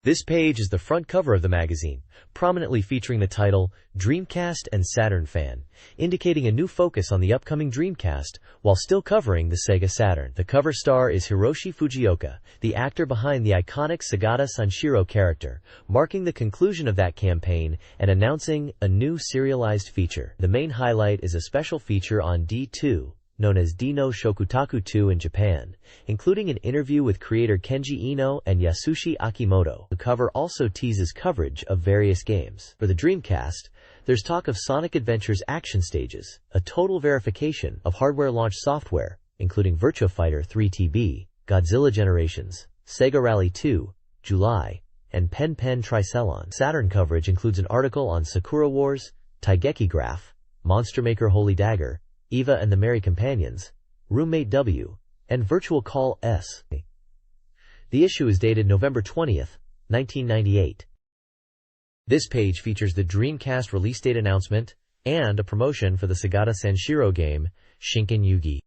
This page is the front cover of the magazine, prominently featuring the title, Dreamcast and Saturn Fan, indicating a new focus on the upcoming Dreamcast, while still covering the Sega Saturn. The cover star is Hiroshi Fujioka, the actor behind the iconic Sagata Sanshiro character, marking the conclusion of that campaign and announcing a new serialized feature. The main highlight is a special feature on D2, known as D-no Shokutaku 2 in Japan, including an interview with creator Kenji Ino and Yasushi Akimoto. The cover also teases coverage of various games. For the Dreamcast, there's talk of Sonic Adventure's action stages, a total verification of hardware-launched software, including Virtua Fighter 3TB, Godzilla Generations, Sega Rally 2, July, and Pen Pen Tricelon. Saturn coverage includes an article on Sakura Wars, Taigeki Graph, Monster Maker Holy Dagger, Eva and the Merry Companions, Roommate W, and Virtual Call S. The issue is dated November 20th, 1998. This page features the Dreamcast release date announcement and a promotion for the Sagata Sanshiro game, Shinken Yugi.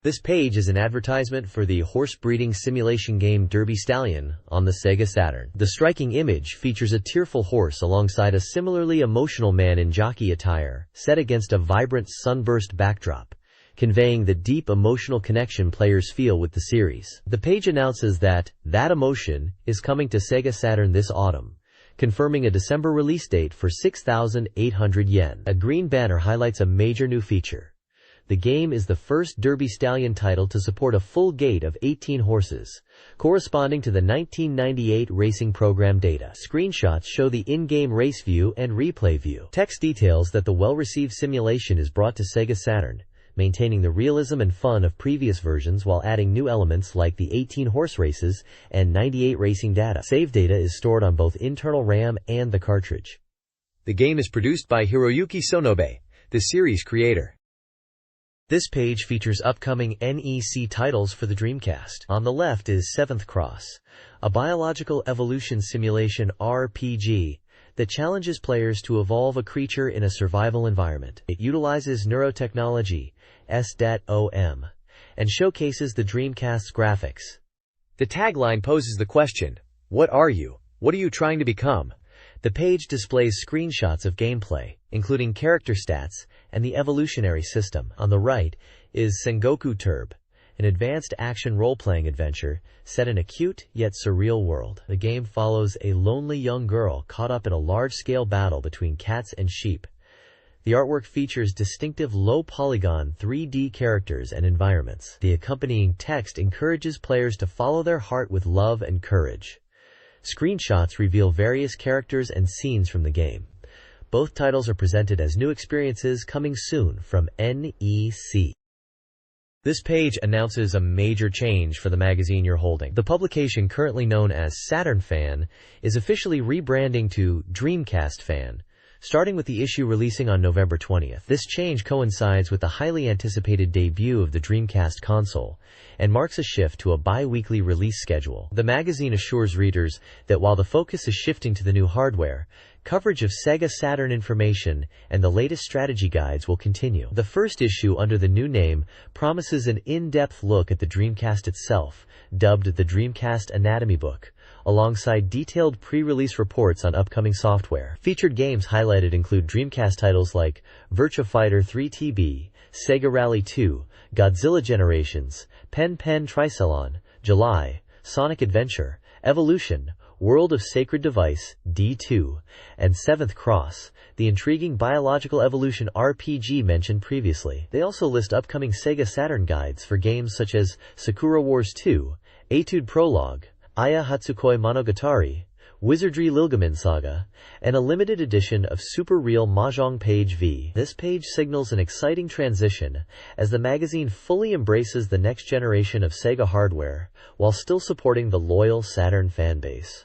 This page is an advertisement for the horse breeding simulation game Derby Stallion on the Sega Saturn. The striking image features a tearful horse alongside a similarly emotional man in jockey attire, set against a vibrant sunburst backdrop, conveying the deep emotional connection players feel with the series. The page announces that emotion is coming to Sega Saturn this autumn, confirming a December release date for 6,800 yen. A green banner highlights a major new feature. The game is the first Derby Stallion title to support a full gate of 18 horses, corresponding to the 1998 racing program data. Screenshots show the in-game race view and replay view. Text details that the well-received simulation is brought to Sega Saturn, maintaining the realism and fun of previous versions while adding new elements like the 18 horse races and 98 racing data. Save data is stored on both internal RAM and the cartridge. The game is produced by Hiroyuki Sonobe, the series creator. This page features upcoming NEC titles for the Dreamcast. On the left is Seventh Cross, a biological evolution simulation RPG that challenges players to evolve a creature in a survival environment. It utilizes neurotechnology, SDAT-OM, and showcases the Dreamcast's graphics. The tagline poses the question, "What are you? What are you trying to become?" The page displays screenshots of gameplay, including character stats and the evolutionary system. On the right is Sengoku Turb, an advanced action role-playing adventure set in a cute yet surreal world. The game follows a lonely young girl caught up in a large-scale battle between cats and sheep. The artwork features distinctive low-polygon 3D characters and environments. The accompanying text encourages players to follow their heart with love and courage. Screenshots reveal various characters and scenes from the game. Both titles are presented as new experiences coming soon from NEC. This page announces a major change for the magazine you're holding. The publication, currently known as Saturn Fan, is officially rebranding to Dreamcast Fan, starting with the issue releasing on November 20th. This change coincides with the highly anticipated debut of the Dreamcast console and marks a shift to a bi-weekly release schedule. The magazine assures readers that while the focus is shifting to the new hardware, coverage of Sega Saturn information and the latest strategy guides will continue. The first issue under the new name promises an in-depth look at the Dreamcast itself, dubbed the Dreamcast Anatomy Book, alongside detailed pre-release reports on upcoming software. Featured games highlighted include Dreamcast titles like Virtua Fighter 3TB, Sega Rally 2, Godzilla Generations, Pen Pen Tricelon, July, Sonic Adventure, Evolution, World of Sacred Device, D2, and Seventh Cross, the intriguing biological evolution RPG mentioned previously. They also list upcoming Sega Saturn guides for games such as Sakura Wars 2, Etude Prologue, Aya Hatsukoi Monogatari, Wizardry Lilgamin Saga, and a limited edition of Super Real Mahjong Page V. This page signals an exciting transition as the magazine fully embraces the next generation of Sega hardware while still supporting the loyal Saturn fanbase.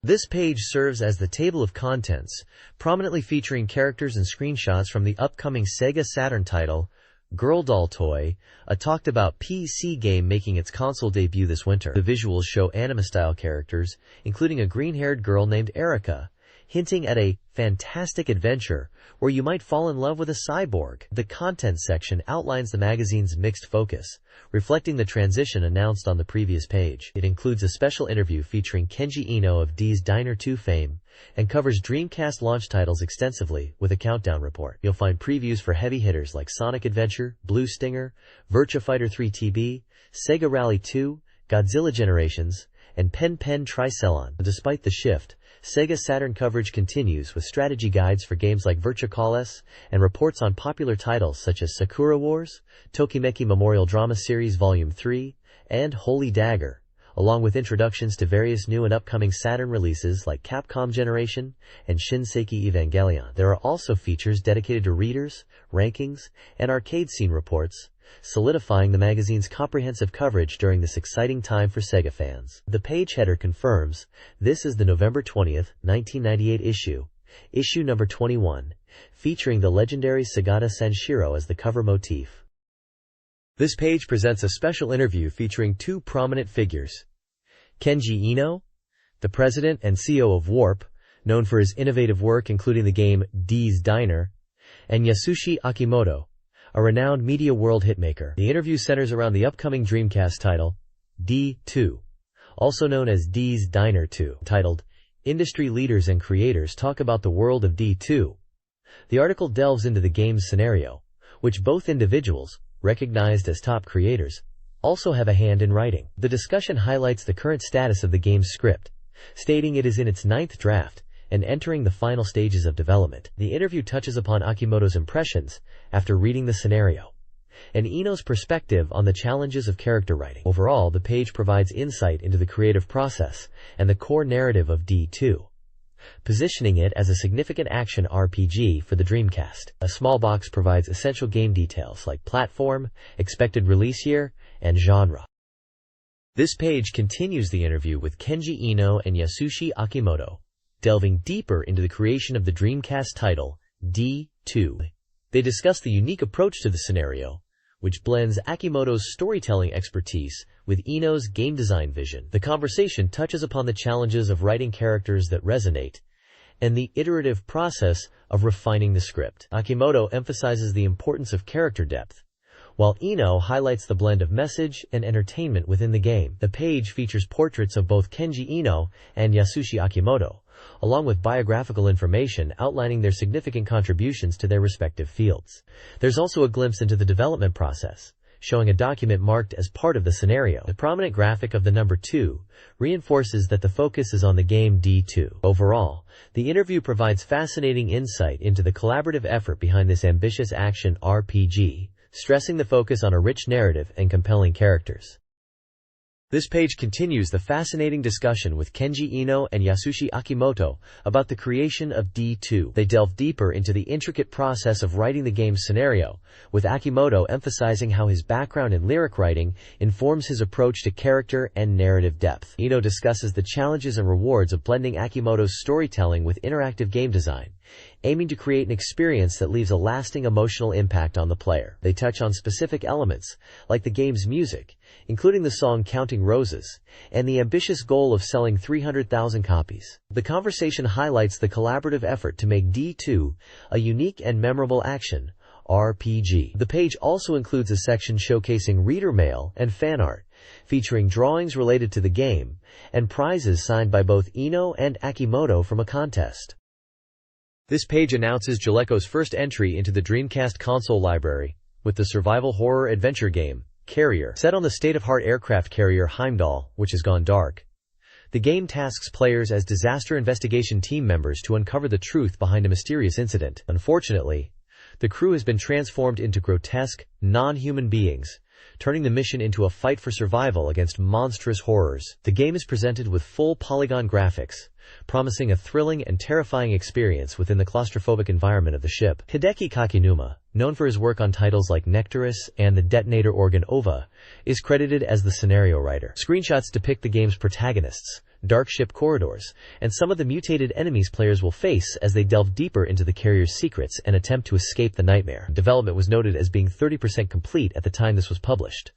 This page serves as the table of contents, prominently featuring characters and screenshots from the upcoming Sega Saturn title, Girl Doll Toy, a talked-about PC game making its console debut this winter. The visuals show anime-style characters, including a green-haired girl named Erica, hinting at a fantastic adventure where you might fall in love with a cyborg. The content section outlines the magazine's mixed focus, reflecting the transition announced on the previous page. It includes a special interview featuring Kenji Ino of D's Diner 2 fame and covers Dreamcast launch titles extensively with a countdown report. You'll find previews for heavy hitters like Sonic Adventure, Blue Stinger, Virtua Fighter 3 TB, Sega Rally 2, Godzilla Generations, and Pen Pen Tricelon. Despite the shift, Sega Saturn coverage continues with strategy guides for games like Virtua Fighter and reports on popular titles such as Sakura Wars, Tokimeki Memorial Drama Series Volume 3, and Holy Dagger, along with introductions to various new and upcoming Saturn releases like Capcom Generation and Shinseki Evangelion. There are also features dedicated to readers, rankings, and arcade scene reports, solidifying the magazine's comprehensive coverage during this exciting time for Sega fans. The page header confirms this is the November 20th, 1998 issue number 21, featuring the legendary Sagata Sanshiro as the cover motif. This page presents a special interview featuring two prominent figures: Kenji Ino, the president and CEO of Warp, known for his innovative work including the game D's Diner, and Yasushi Akimoto, a renowned media world hitmaker. The interview centers around the upcoming Dreamcast title, D2, also known as D's Diner 2, titled Industry Leaders and Creators Talk About the World of D2. The article delves into the game's scenario, which both individuals, recognized as top creators, also have a hand in writing. The discussion highlights the current status of the game's script, stating it is in its 9th draft and entering the final stages of development. The interview touches upon Akimoto's impressions after reading the scenario, and Ino's perspective on the challenges of character writing. Overall, the page provides insight into the creative process and the core narrative of D2, positioning it as a significant action RPG for the Dreamcast. A small box provides essential game details like platform, expected release year, and genre. This page continues the interview with Kenji Ino and Yasushi Akimoto, delving deeper into the creation of the Dreamcast title, D2. They discuss the unique approach to the scenario, which blends Akimoto's storytelling expertise with Ino's game design vision. The conversation touches upon the challenges of writing characters that resonate and the iterative process of refining the script. Akimoto emphasizes the importance of character depth, while Ino highlights the blend of message and entertainment within the game. The page features portraits of both Kenji Ino and Yasushi Akimoto, along with biographical information outlining their significant contributions to their respective fields. There's also a glimpse into the development process, showing a document marked as part of the scenario. The prominent graphic of the number 2 reinforces that the focus is on the game D2. Overall, the interview provides fascinating insight into the collaborative effort behind this ambitious action RPG, stressing the focus on a rich narrative and compelling characters. This page continues the fascinating discussion with Kenji Ino and Yasushi Akimoto about the creation of D2. They delve deeper into the intricate process of writing the game's scenario, with Akimoto emphasizing how his background in lyric writing informs his approach to character and narrative depth. Ino discusses the challenges and rewards of blending Akimoto's storytelling with interactive game design, aiming to create an experience that leaves a lasting emotional impact on the player. They touch on specific elements, like the game's music, including the song Counting Roses, and the ambitious goal of selling 300,000 copies. The conversation highlights the collaborative effort to make D2 a unique and memorable action RPG. The page also includes a section showcasing reader mail and fan art, featuring drawings related to the game, and prizes signed by both Ino and Akimoto from a contest. This page announces Jaleco's first entry into the Dreamcast console library, with the survival horror adventure game, Carrier. Set on the state-of-the-art aircraft carrier Heimdall, which has gone dark, the game tasks players as disaster investigation team members to uncover the truth behind a mysterious incident. Unfortunately, the crew has been transformed into grotesque, non-human beings, turning the mission into a fight for survival against monstrous horrors. The game is presented with full polygon graphics, promising a thrilling and terrifying experience within the claustrophobic environment of the ship. Hideki Kakinuma, known for his work on titles like Nectarus and the detonator organ Ova, is credited as the scenario writer. Screenshots depict the game's protagonists, dark ship corridors, and some of the mutated enemies players will face as they delve deeper into the carrier's secrets and attempt to escape the nightmare. Development was noted as being 30% complete at the time this was published.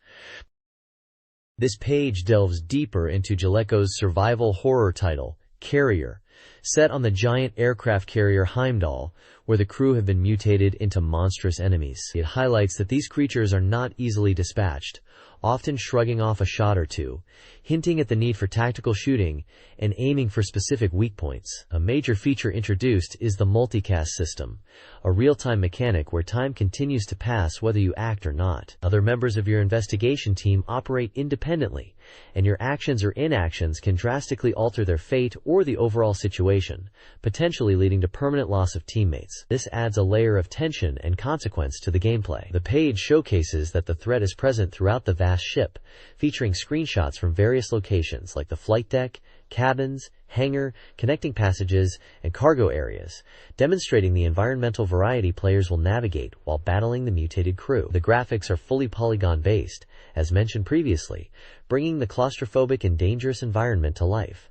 This page delves deeper into Jaleco's survival horror title, Carrier, set on the giant aircraft carrier Heimdall, where the crew have been mutated into monstrous enemies. It highlights that these creatures are not easily dispatched, often shrugging off a shot or two, hinting at the need for tactical shooting and aiming for specific weak points. A major feature introduced is the multicast system, a real-time mechanic where time continues to pass whether you act or not. Other members of your investigation team operate independently, and your actions or inactions can drastically alter their fate or the overall situation, potentially leading to permanent loss of teammates. This adds a layer of tension and consequence to the gameplay. The page showcases that the threat is present throughout the vast ship, featuring screenshots from various locations like the flight deck, cabins, hangar, connecting passages, and cargo areas, demonstrating the environmental variety players will navigate while battling the mutated crew. The graphics are fully polygon-based, as mentioned previously, bringing the claustrophobic and dangerous environment to life.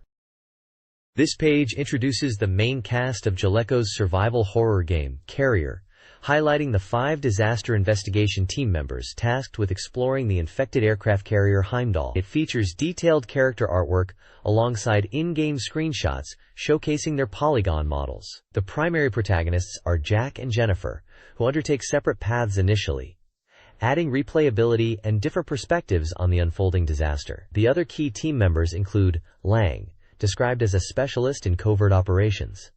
This page introduces the main cast of Jaleco's survival horror game, Carrier, highlighting the 5 disaster investigation team members tasked with exploring the infected aircraft carrier Heimdall. It features detailed character artwork alongside in-game screenshots showcasing their polygon models. The primary protagonists are Jack and Jennifer, who undertake separate paths initially, adding replayability and different perspectives on the unfolding disaster. The other key team members include Lang, described as a specialist in covert operations,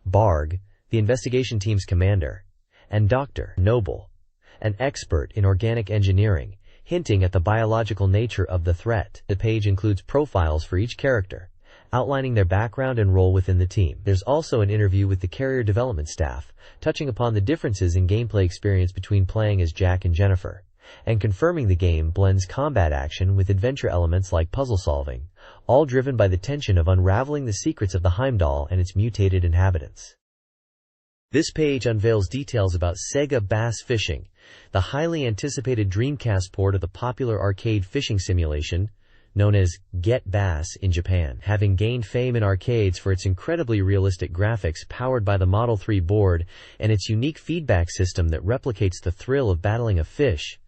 Barg, the investigation team's commander, and Dr. Noble, an expert in organic engineering, hinting at the biological nature of the threat. The page includes profiles for each character, outlining their background and role within the team. There's also an interview with the Carrier development staff, touching upon the differences in gameplay experience between playing as Jack and Jennifer, and confirming the game blends combat action with adventure elements like puzzle solving, all driven by the tension of unraveling the secrets of the Heimdall and its mutated inhabitants. This page unveils details about Sega Bass Fishing, the highly anticipated Dreamcast port of the popular arcade fishing simulation, known as Get Bass in Japan. Having gained fame in arcades for its incredibly realistic graphics powered by the Model 3 board and its unique feedback system that replicates the thrill of battling a fish,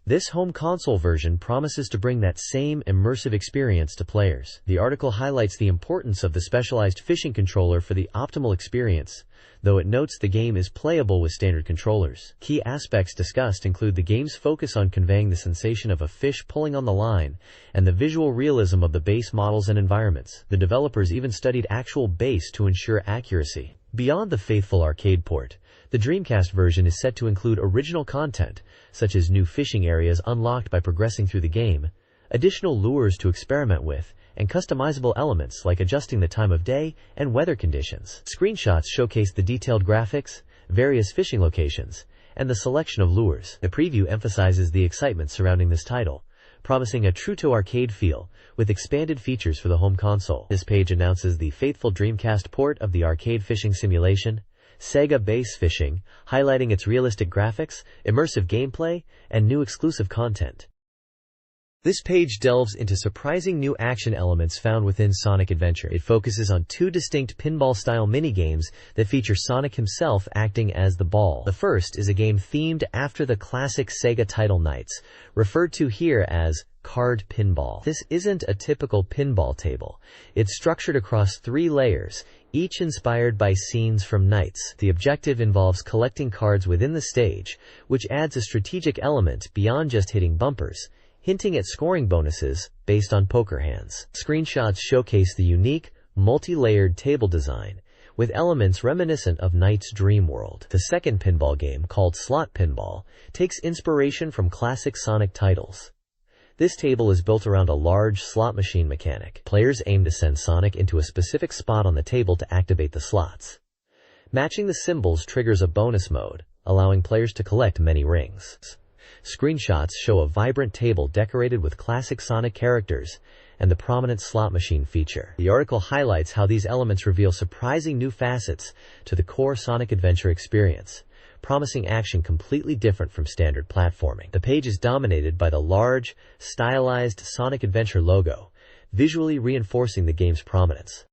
this home console version promises to bring that same immersive experience to players. The article highlights the importance of the specialized fishing controller for the optimal experience, though it notes the game is playable with standard controllers. Key aspects discussed include the game's focus on conveying the sensation of a fish pulling on the line and the visual realism of the base models and environments. The developers even studied actual base to ensure accuracy. Beyond the faithful arcade port, the Dreamcast version is set to include original content, such as new fishing areas unlocked by progressing through the game, additional lures to experiment with, and customizable elements like adjusting the time of day and weather conditions. Screenshots showcase the detailed graphics, various fishing locations, and the selection of lures. The preview emphasizes the excitement surrounding this title, promising a true-to-arcade feel, with expanded features for the home console. This page announces the faithful Dreamcast port of the arcade fishing simulation, Sega Bass Fishing, highlighting its realistic graphics, immersive gameplay, and new exclusive content. This page delves into surprising new action elements found within Sonic Adventure. It focuses on 2 distinct pinball-style minigames that feature Sonic himself acting as the ball. The first is a game themed after the classic Sega title Knights, referred to here as card pinball. This isn't a typical pinball table. It's structured across 3 layers, each inspired by scenes from Knights. The objective involves collecting cards within the stage, which adds a strategic element beyond just hitting bumpers, hinting at scoring bonuses based on poker hands. Screenshots showcase the unique, multi-layered table design, with elements reminiscent of Knight's Dream World. The second pinball game, called Slot Pinball, takes inspiration from classic Sonic titles. This table is built around a large slot machine mechanic. Players aim to send Sonic into a specific spot on the table to activate the slots. Matching the symbols triggers a bonus mode, allowing players to collect many rings. Screenshots show a vibrant table decorated with classic Sonic characters and the prominent slot machine feature. The article highlights how these elements reveal surprising new facets to the core Sonic Adventure experience, promising action completely different from standard platforming. The page is dominated by the large, stylized Sonic Adventure logo, visually reinforcing the game's prominence.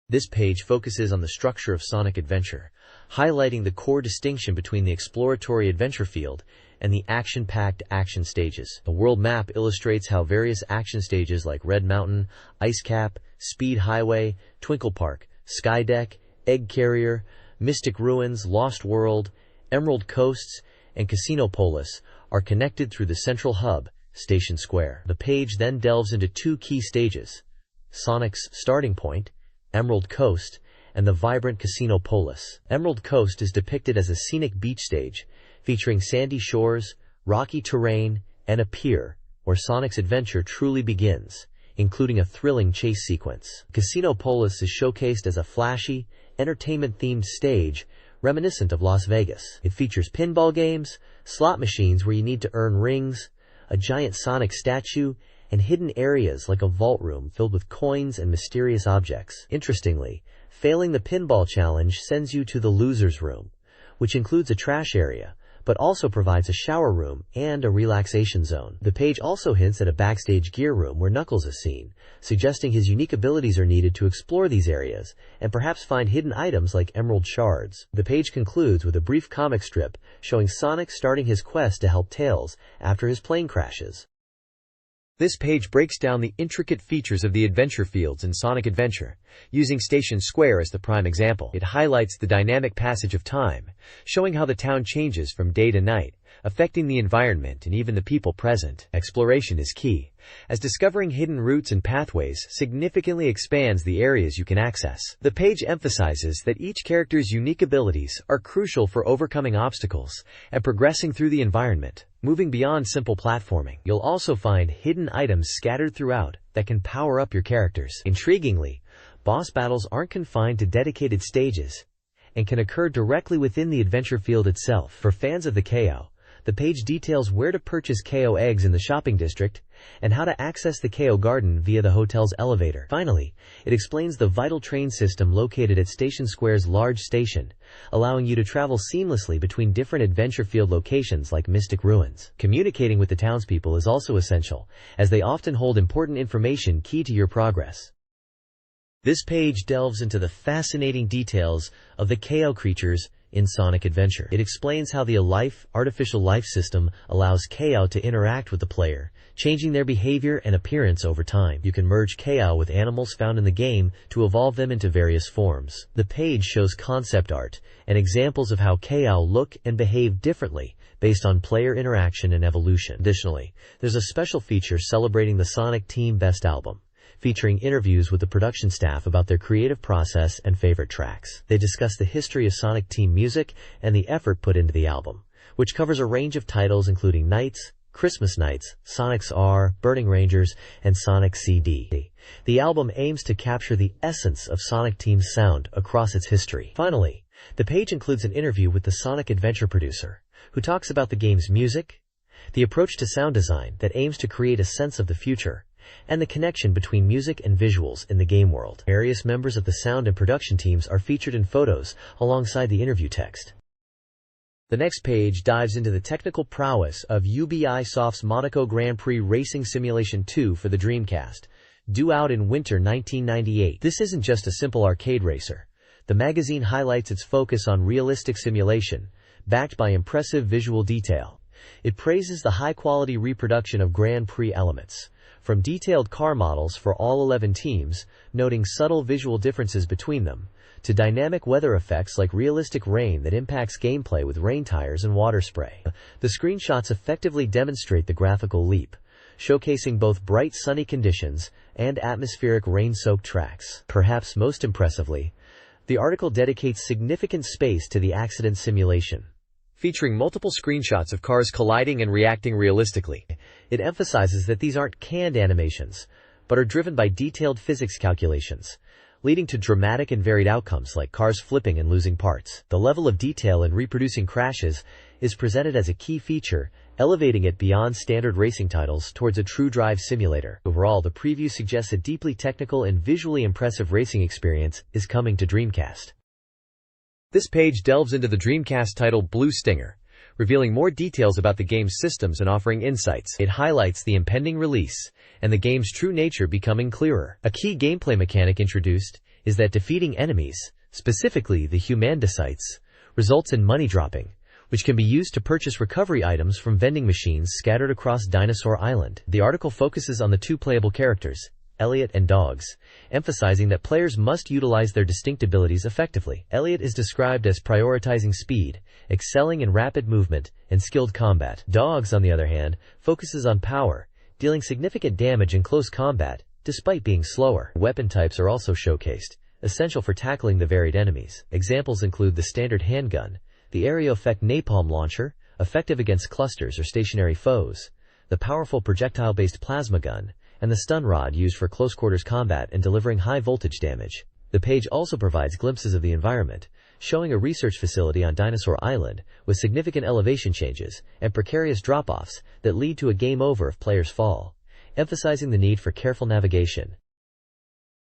This page focuses on the structure of Sonic Adventure, highlighting the core distinction between the exploratory adventure field and the action-packed action stages. The world map illustrates how various action stages like Red Mountain, Ice Cap, Speed Highway, Twinkle Park, Skydeck, Egg Carrier, Mystic Ruins, Lost World, Emerald Coasts, and Casino Polis are connected through the central hub, Station Square. The page then delves into two key stages: Sonic's starting point, Emerald Coast, and the vibrant Casino Polis. Emerald Coast is depicted as a scenic beach stage, featuring sandy shores, rocky terrain, and a pier, where Sonic's adventure truly begins, including a thrilling chase sequence. Casino Polis is showcased as a flashy, entertainment-themed stage reminiscent of Las Vegas. It features pinball games, slot machines where you need to earn rings, a giant Sonic statue, and hidden areas like a vault room filled with coins and mysterious objects. Interestingly, failing the pinball challenge sends you to the loser's room, which includes a trash area, but also provides a shower room and a relaxation zone. The page also hints at a backstage gear room where Knuckles is seen, suggesting his unique abilities are needed to explore these areas and perhaps find hidden items like emerald shards. The page concludes with a brief comic strip showing Sonic starting his quest to help Tails after his plane crashes. This page breaks down the intricate features of the adventure fields in Sonic Adventure, using Station Square as the prime example. It highlights the dynamic passage of time, showing how the town changes from day to night, affecting the environment and even the people present. Exploration is key, as discovering hidden routes and pathways significantly expands the areas you can access. The page emphasizes that each character's unique abilities are crucial for overcoming obstacles and progressing through the environment, moving beyond simple platforming. You'll also find hidden items scattered throughout that can power up your characters. Intriguingly, boss battles aren't confined to dedicated stages and can occur directly within the adventure field itself. For fans of the KO, the page details where to purchase KO eggs in the shopping district and how to access the KO garden via the hotel's elevator. Finally, it explains the vital train system located at Station Square's large station, allowing you to travel seamlessly between different adventure field locations like Mystic Ruins. Communicating with the townspeople is also essential, as they often hold important information key to your progress. This page delves into the fascinating details of the KO creatures in Sonic Adventure. It explains how the artificial life system allows KO to interact with the player, changing their behavior and appearance over time. You can merge KO with animals found in the game to evolve them into various forms. The page shows concept art and examples of how KO look and behave differently based on player interaction and evolution. Additionally, there's a special feature celebrating the Sonic Team Best Album, featuring interviews with the production staff about their creative process and favorite tracks. They discuss the history of Sonic Team music and the effort put into the album, which covers a range of titles including Nights, Christmas Nights, Sonic's R, Burning Rangers, and Sonic CD. The album aims to capture the essence of Sonic Team's sound across its history. Finally, the page includes an interview with the Sonic Adventure producer, who talks about the game's music, the approach to sound design that aims to create a sense of the future, and the connection between music and visuals in the game world. Various members of the sound and production teams are featured in photos alongside the interview text. The next page dives into the technical prowess of Ubisoft's Monaco Grand Prix Racing Simulation 2 for the Dreamcast, due out in winter 1998. This isn't just a simple arcade racer. The magazine highlights its focus on realistic simulation, backed by impressive visual detail. It praises the high-quality reproduction of Grand Prix elements, from detailed car models for all 11 teams, noting subtle visual differences between them, to dynamic weather effects like realistic rain that impacts gameplay with rain tires and water spray. The screenshots effectively demonstrate the graphical leap, showcasing both bright sunny conditions and atmospheric rain-soaked tracks. Perhaps most impressively, the article dedicates significant space to the accident simulation, featuring multiple screenshots of cars colliding and reacting realistically. It emphasizes that these aren't canned animations, but are driven by detailed physics calculations, leading to dramatic and varied outcomes like cars flipping and losing parts. The level of detail in reproducing crashes is presented as a key feature, elevating it beyond standard racing titles towards a true drive simulator. Overall, the preview suggests a deeply technical and visually impressive racing experience is coming to Dreamcast. This page delves into the Dreamcast title Blue Stinger, revealing more details about the game's systems and offering insights. It highlights the impending release and the game's true nature becoming clearer. A key gameplay mechanic introduced is that defeating enemies, specifically the Humandicites, results in money dropping, which can be used to purchase recovery items from vending machines scattered across Dinosaur Island. The article focuses on the two playable characters, Elliot and Dogs, emphasizing that players must utilize their distinct abilities effectively. Elliot is described as prioritizing speed, excelling in rapid movement, and skilled combat. Dogs, on the other hand, focuses on power, dealing significant damage in close combat, despite being slower. Weapon types are also showcased, essential for tackling the varied enemies. Examples include the standard handgun, the area effect napalm launcher, effective against clusters or stationary foes, the powerful projectile-based plasma gun, and the stun rod used for close-quarters combat and delivering high-voltage damage. The page also provides glimpses of the environment, showing a research facility on Dinosaur Island with significant elevation changes and precarious drop-offs that lead to a game over if players fall, emphasizing the need for careful navigation.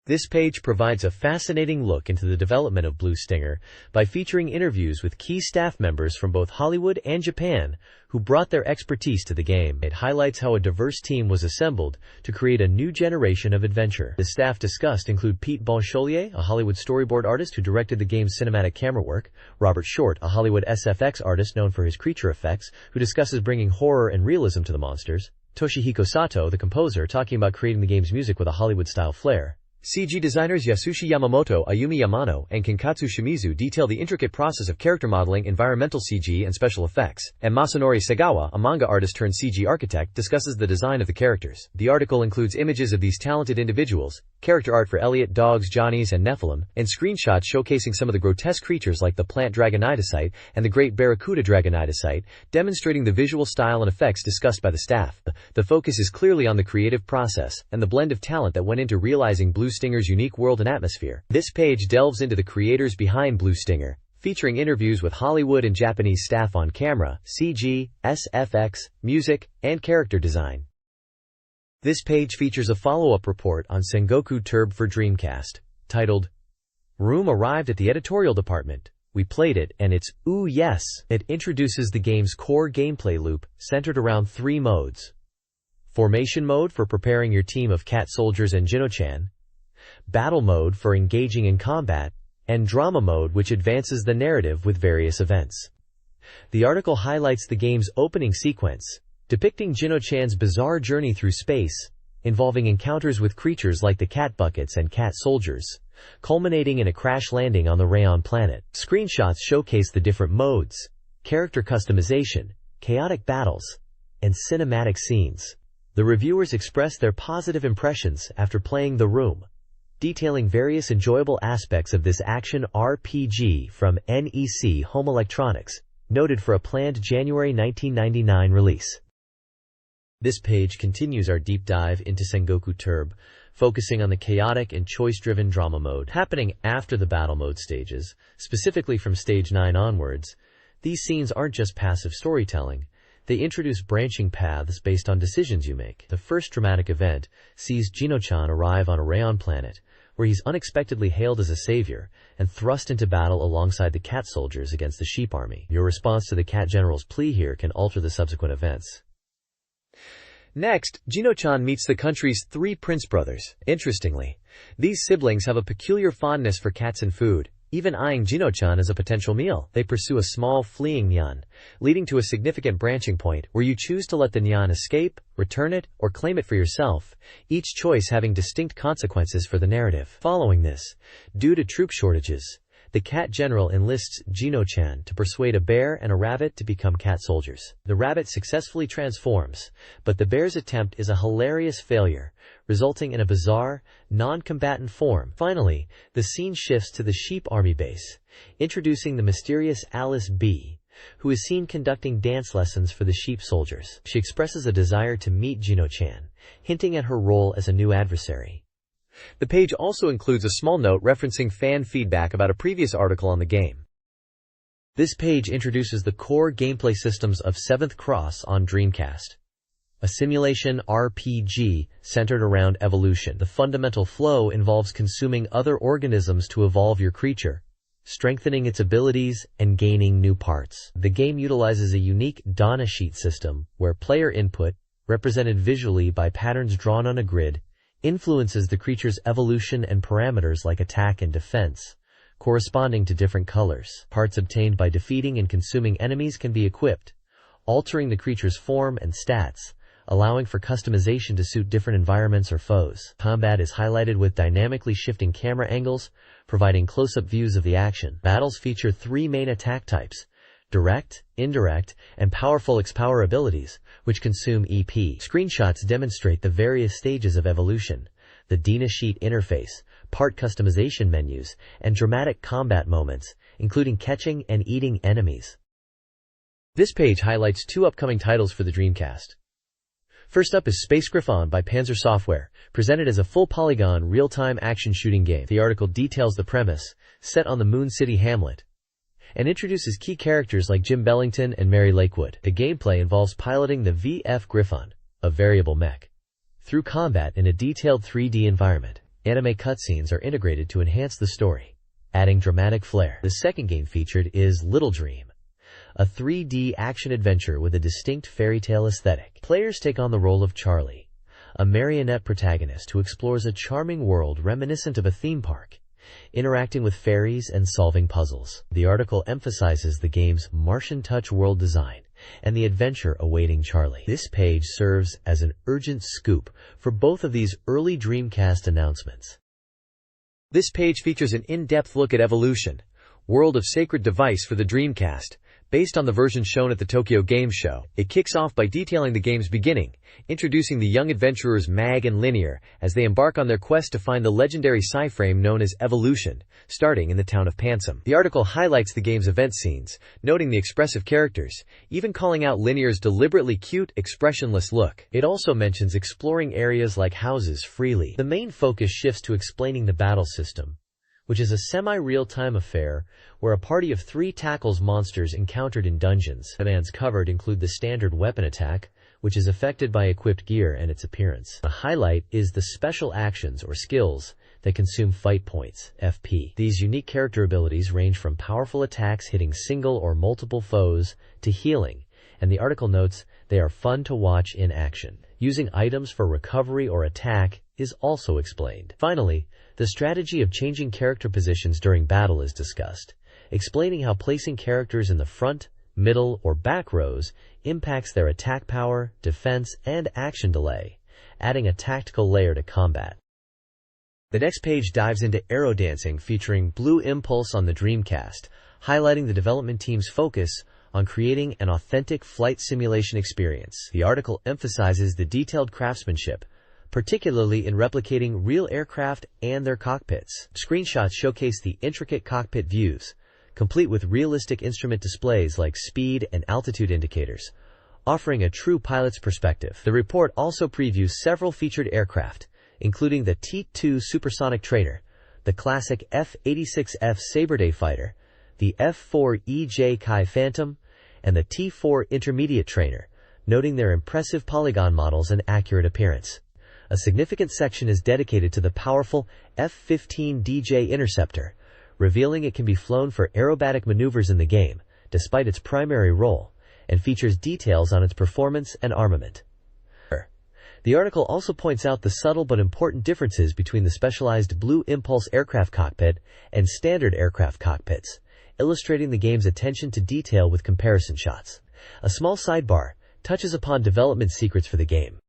This page provides a fascinating look into the development of Blue Stinger by featuring interviews with key staff members from both Hollywood and Japan who brought their expertise to the game. It highlights how a diverse team was assembled to create a new generation of adventure. The staff discussed include Pete Boncholier, a Hollywood storyboard artist who directed the game's cinematic camera work, Robert Short, a Hollywood SFX artist known for his creature effects, who discusses bringing horror and realism to the monsters, Toshihiko Sato, the composer, talking about creating the game's music with a Hollywood-style flair. CG designers Yasushi Yamamoto, Ayumi Yamano, and Kinkatsu Shimizu detail the intricate process of character modeling, environmental CG, and special effects. And Masanori Segawa, a manga artist turned CG architect, discusses the design of the characters. The article includes images of these talented individuals, character art for Elliot, Dogs, Johnnies, and Nephilim, and screenshots showcasing some of the grotesque creatures like the plant Dragonidosite and the great Barracuda Dragonidosite, demonstrating the visual style and effects discussed by the staff. The focus is clearly on the creative process and the blend of talent that went into realizing Blue Stinger's unique world and atmosphere. This page delves into the creators behind Blue Stinger, featuring interviews with Hollywood and Japanese staff on camera, CG, SFX, music, and character design. This page features a follow-up report on Sengoku Turbo for Dreamcast, titled, "Room arrived at the editorial department. We played it, and it's, ooh yes." It introduces the game's core gameplay loop, centered around 3 modes. Formation mode for preparing your team of cat soldiers and Jino-chan, battle mode for engaging in combat, and drama mode which advances the narrative with various events. The article highlights the game's opening sequence, depicting Jino-chan's bizarre journey through space, involving encounters with creatures like the cat buckets and cat soldiers, culminating in a crash landing on the Rayon planet. Screenshots showcase the different modes, character customization, chaotic battles, and cinematic scenes. The reviewers expressed their positive impressions after playing The Room, detailing various enjoyable aspects of this action RPG from NEC Home Electronics, noted for a planned January 1999 release. This page continues our deep dive into Sengoku Turbo, focusing on the chaotic and choice-driven drama mode happening after the battle mode stages, specifically from stage 9 onwards. These scenes aren't just passive storytelling. They introduce branching paths based on decisions you make. The first dramatic event sees Jino-chan arrive on a Rayon planet, where he's unexpectedly hailed as a savior and thrust into battle alongside the cat soldiers against the sheep army. Your response to the cat general's plea here can alter the subsequent events. Next, Jino-chan meets the country's 3 prince brothers. Interestingly, these siblings have a peculiar fondness for cats and food, even eyeing Jino-chan as a potential meal. They pursue a small, fleeing nyan, leading to a significant branching point where you choose to let the nyan escape, return it, or claim it for yourself, each choice having distinct consequences for the narrative. Following this, due to troop shortages, the cat general enlists Jino-chan to persuade a bear and a rabbit to become cat soldiers. The rabbit successfully transforms, but the bear's attempt is a hilarious failure, resulting in a bizarre, non-combatant form. Finally, the scene shifts to the sheep army base, introducing the mysterious Alice B, who is seen conducting dance lessons for the sheep soldiers. She expresses a desire to meet Jino-chan, hinting at her role as a new adversary. The page also includes a small note referencing fan feedback about a previous article on the game. This page introduces the core gameplay systems of 7th Cross on Dreamcast, a simulation RPG centered around evolution. The fundamental flow involves consuming other organisms to evolve your creature, strengthening its abilities, and gaining new parts. The game utilizes a unique Dana sheet system where player input, represented visually by patterns drawn on a grid, influences the creature's evolution and parameters like attack and defense, corresponding to different colors. Parts obtained by defeating and consuming enemies can be equipped, altering the creature's form and stats, allowing for customization to suit different environments or foes. Combat is highlighted with dynamically shifting camera angles, providing close-up views of the action. Battles feature three main attack types: direct, indirect, and powerful X-Power abilities, which consume EP. Screenshots demonstrate the various stages of evolution, the Dina Sheet interface, part customization menus, and dramatic combat moments, including catching and eating enemies. This page highlights two upcoming titles for the Dreamcast. First up is Space Griffon by Panzer Software, presented as a full-polygon, real-time action shooting game. The article details the premise, set on the Moon City hamlet, and introduces key characters like Jim Bellington and Mary Lakewood. The gameplay involves piloting the VF Griffon, a variable mech, through combat in a detailed 3D environment. Anime cutscenes are integrated to enhance the story, adding dramatic flair. The second game featured is Little Dream, a 3D action-adventure with a distinct fairy tale aesthetic. Players take on the role of Charlie, a marionette protagonist who explores a charming world reminiscent of a theme park, interacting with fairies and solving puzzles. The article emphasizes the game's Martian touch world design and the adventure awaiting Charlie. This page serves as an urgent scoop for both of these early Dreamcast announcements. This page features an in-depth look at Evolution, World of Sacred device for the Dreamcast, based on the version shown at the Tokyo Game Show. It kicks off by detailing the game's beginning, introducing the young adventurers Mag and Linear as they embark on their quest to find the legendary sci-frame known as Evolution, starting in the town of Pansam. The article highlights the game's event scenes, noting the expressive characters, even calling out Linear's deliberately cute, expressionless look. It also mentions exploring areas like houses freely. The main focus shifts to explaining the battle system, which is a semi-real-time affair where a party of 3 tackles monsters encountered in dungeons. Commands covered include the standard weapon attack, which is affected by equipped gear and its appearance. The highlight is the special actions or skills that consume fight points, FP. These unique character abilities range from powerful attacks hitting single or multiple foes to healing, and the article notes they are fun to watch in action. Using items for recovery or attack is also explained. Finally, the strategy of changing character positions during battle is discussed, explaining how placing characters in the front, middle, or back rows impacts their attack power, defense, and action delay, adding a tactical layer to combat. The next page dives into aerodancing featuring Blue Impulse on the Dreamcast, highlighting the development team's focus on creating an authentic flight simulation experience. The article emphasizes the detailed craftsmanship, particularly in replicating real aircraft and their cockpits. Screenshots showcase the intricate cockpit views, complete with realistic instrument displays like speed and altitude indicators, offering a true pilot's perspective. The report also previews several featured aircraft, including the T-2 Supersonic Trainer, the classic F-86F Sabre fighter, the F-4EJ Kai Phantom, and the T-4 Intermediate Trainer, noting their impressive polygon models and accurate appearance. A significant section is dedicated to the powerful F-15DJ Interceptor, revealing it can be flown for aerobatic maneuvers in the game, despite its primary role, and features details on its performance and armament. The article also points out the subtle but important differences between the specialized Blue Impulse aircraft cockpit and standard aircraft cockpits, illustrating the game's attention to detail with comparison shots. A small sidebar touches upon development secrets for the game.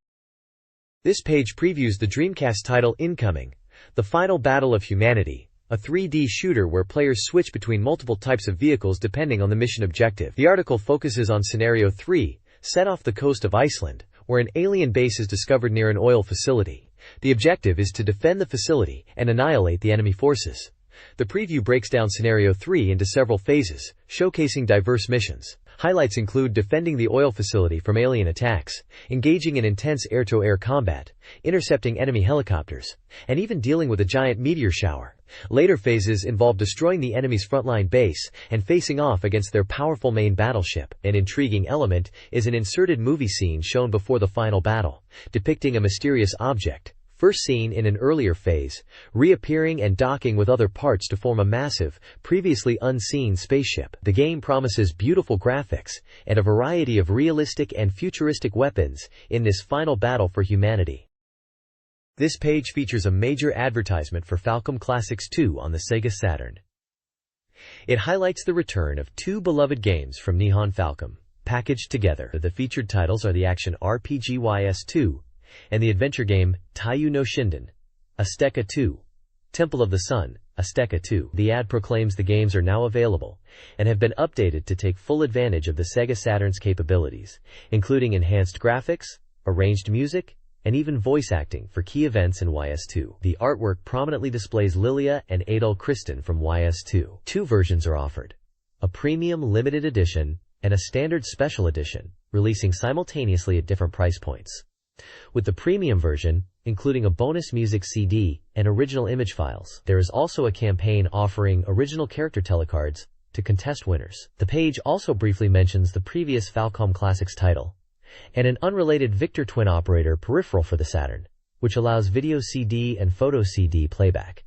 This page previews the Dreamcast title Incoming, the Final Battle of Humanity, a 3D shooter where players switch between multiple types of vehicles depending on the mission objective. The article focuses on Scenario 3, set off the coast of Iceland, where an alien base is discovered near an oil facility. The objective is to defend the facility and annihilate the enemy forces. The preview breaks down Scenario 3 into several phases, showcasing diverse missions. Highlights include defending the oil facility from alien attacks, engaging in intense air-to-air combat, intercepting enemy helicopters, and even dealing with a giant meteor shower. Later phases involve destroying the enemy's frontline base and facing off against their powerful main battleship. An intriguing element is an inserted movie scene shown before the final battle, depicting a mysterious object, first seen in an earlier phase, reappearing and docking with other parts to form a massive, previously unseen spaceship. The game promises beautiful graphics and a variety of realistic and futuristic weapons in this final battle for humanity. This page features a major advertisement for Falcom Classics 2 on the Sega Saturn. It highlights the return of 2 beloved games from Nihon Falcom, packaged together. The featured titles are the action RPG YS2 and the adventure game Taiyu no Shinden, Azteca 2, Temple of the Sun, Azteca 2. The ad proclaims the games are now available and have been updated to take full advantage of the Sega Saturn's capabilities, including enhanced graphics, arranged music, and even voice acting for key events in YS2. The artwork prominently displays Lilia and Adol Kristen from YS2. Two versions are offered: a premium limited edition and a standard special edition, releasing simultaneously at different price points. With the premium version, including a bonus music CD and original image files, there is also a campaign offering original character telecards to contest winners. The page also briefly mentions the previous Falcom Classics title and an unrelated Victor Twin operator peripheral for the Saturn, which allows video CD and photo CD playback.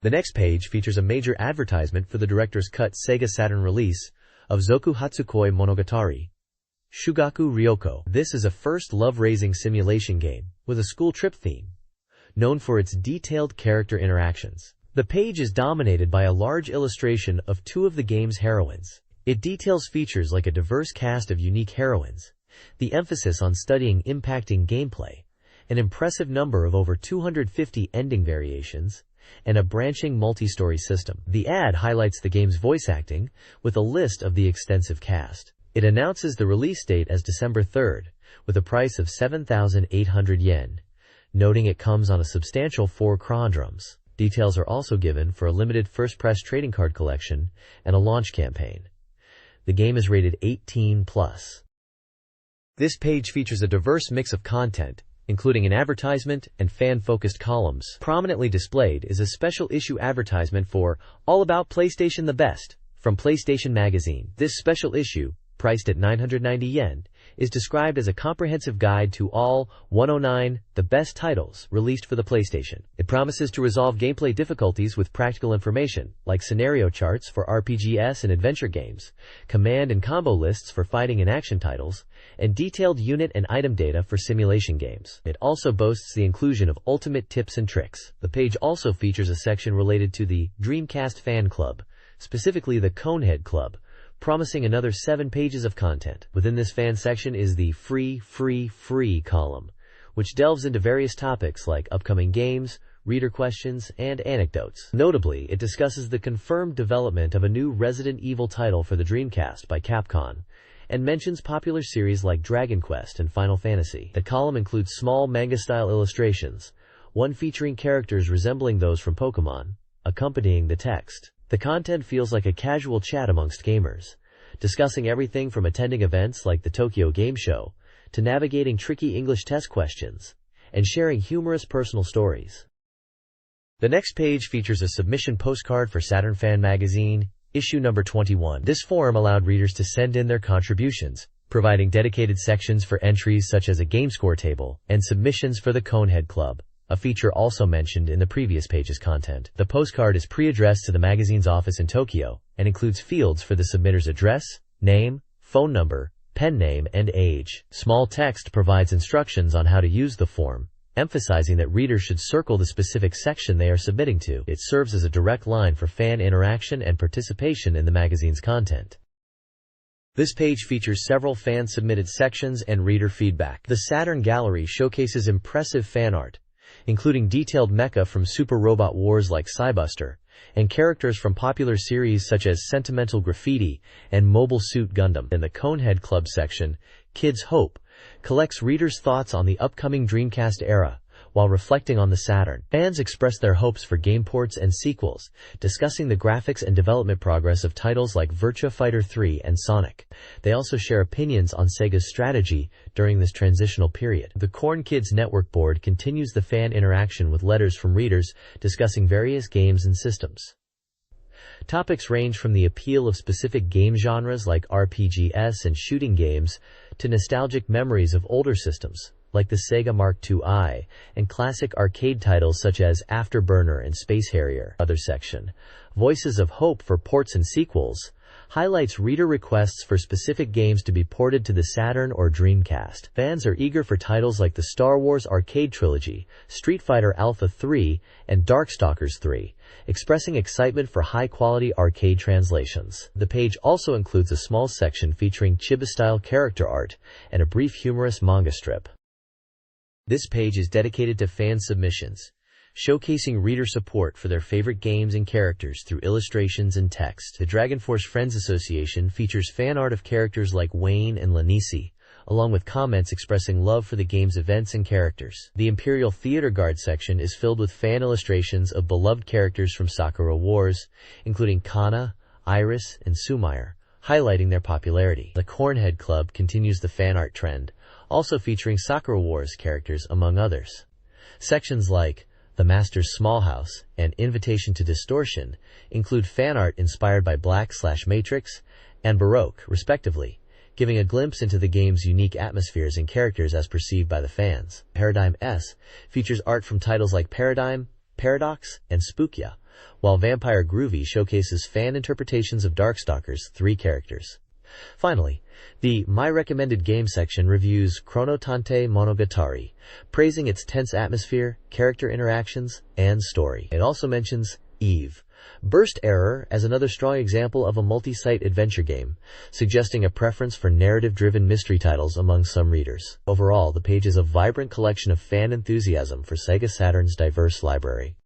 The next page features a major advertisement for the director's cut Sega Saturn release of Zoku Hatsukoi Monogatari, Shugaku Ryoko. This is a first love-raising simulation game with a school trip theme, known for its detailed character interactions. The page is dominated by a large illustration of two of the game's heroines. It details features like a diverse cast of unique heroines, the emphasis on studying impacting gameplay, an impressive number of over 250 ending variations, and a branching multi-story system. The ad highlights the game's voice acting with a list of the extensive cast. It announces the release date as December 3rd, with a price of 7,800 yen, noting it comes on a substantial 4 chronodrums. Details are also given for a limited first-press trading card collection and a launch campaign. The game is rated 18+. This page features a diverse mix of content, including an advertisement and fan-focused columns. Prominently displayed is a special issue advertisement for All About PlayStation the Best from PlayStation Magazine. This special issue, priced at 990 yen, is described as a comprehensive guide to all 109 the best titles released for the PlayStation. It promises to resolve gameplay difficulties with practical information, like scenario charts for RPGs and adventure games, command and combo lists for fighting and action titles, and detailed unit and item data for simulation games. It also boasts the inclusion of ultimate tips and tricks. The page also features a section related to the Dreamcast Fan Club, specifically the Conehead Club, promising another 7 pages of content. Within this fan section is the free column, which delves into various topics like upcoming games, reader questions, and anecdotes. Notably, it discusses the confirmed development of a new Resident Evil title for the Dreamcast by Capcom, and mentions popular series like Dragon Quest and Final Fantasy. The column includes small manga-style illustrations, one featuring characters resembling those from Pokémon, accompanying the text. The content feels like a casual chat amongst gamers, discussing everything from attending events like the Tokyo Game Show to navigating tricky English test questions and sharing humorous personal stories. The next page features a submission postcard for Saturn Fan Magazine, issue number 21. This forum allowed readers to send in their contributions, providing dedicated sections for entries such as a game score table and submissions for the Conehead Club, a feature also mentioned in the previous page's content. The postcard is pre-addressed to the magazine's office in Tokyo and includes fields for the submitter's address, name, phone number, pen name, and age. Small text provides instructions on how to use the form, emphasizing that readers should circle the specific section they are submitting to. It serves as a direct line for fan interaction and participation in the magazine's content. This page features several fan-submitted sections and reader feedback. The Saturn Gallery showcases impressive fan art, including detailed mecha from Super Robot Wars like Cybuster, and characters from popular series such as Sentimental Graffiti and Mobile Suit Gundam. In the Conehead Club section, Kids Hope collects readers' thoughts on the upcoming Dreamcast era, while reflecting on the Saturn. Fans express their hopes for game ports and sequels, discussing the graphics and development progress of titles like Virtua Fighter 3 and Sonic. They also share opinions on Sega's strategy during this transitional period. The Corn Kids Network board continues the fan interaction with letters from readers discussing various games and systems. Topics range from the appeal of specific game genres like RPGs and shooting games to nostalgic memories of older systems, like the Sega Mark II and classic arcade titles such as Afterburner and Space Harrier. Other section, Voices of Hope for ports and sequels, highlights reader requests for specific games to be ported to the Saturn or Dreamcast. Fans are eager for titles like the Star Wars arcade trilogy, Street Fighter Alpha 3, and Darkstalkers 3, expressing excitement for high-quality arcade translations. The page also includes a small section featuring Chiba-style character art and a brief humorous manga strip. This page is dedicated to fan submissions, showcasing reader support for their favorite games and characters through illustrations and text. The Dragon Force Friends Association features fan art of characters like Wayne and Lanisi, along with comments expressing love for the game's events and characters. The Imperial Theater Guard section is filled with fan illustrations of beloved characters from Sakura Wars, including Kana, Iris, and Sumire, highlighting their popularity. The Cornhead Club continues the fan art trend, also featuring Sakura Wars characters among others. Sections like The Master's Small House and Invitation to Distortion include fan art inspired by Black/Matrix and Baroque, respectively, giving a glimpse into the game's unique atmospheres and characters as perceived by the fans. Paradigm S features art from titles like Paradigm, Paradox, and Spookia, while Vampire Groovy showcases fan interpretations of Darkstalkers 3 characters. Finally, the My Recommended Game section reviews Chrono Tante Monogatari, praising its tense atmosphere, character interactions, and story. It also mentions Eve, Burst Error as another strong example of a multi-site adventure game, suggesting a preference for narrative-driven mystery titles among some readers. Overall, the page is a vibrant collection of fan enthusiasm for Sega Saturn's diverse library.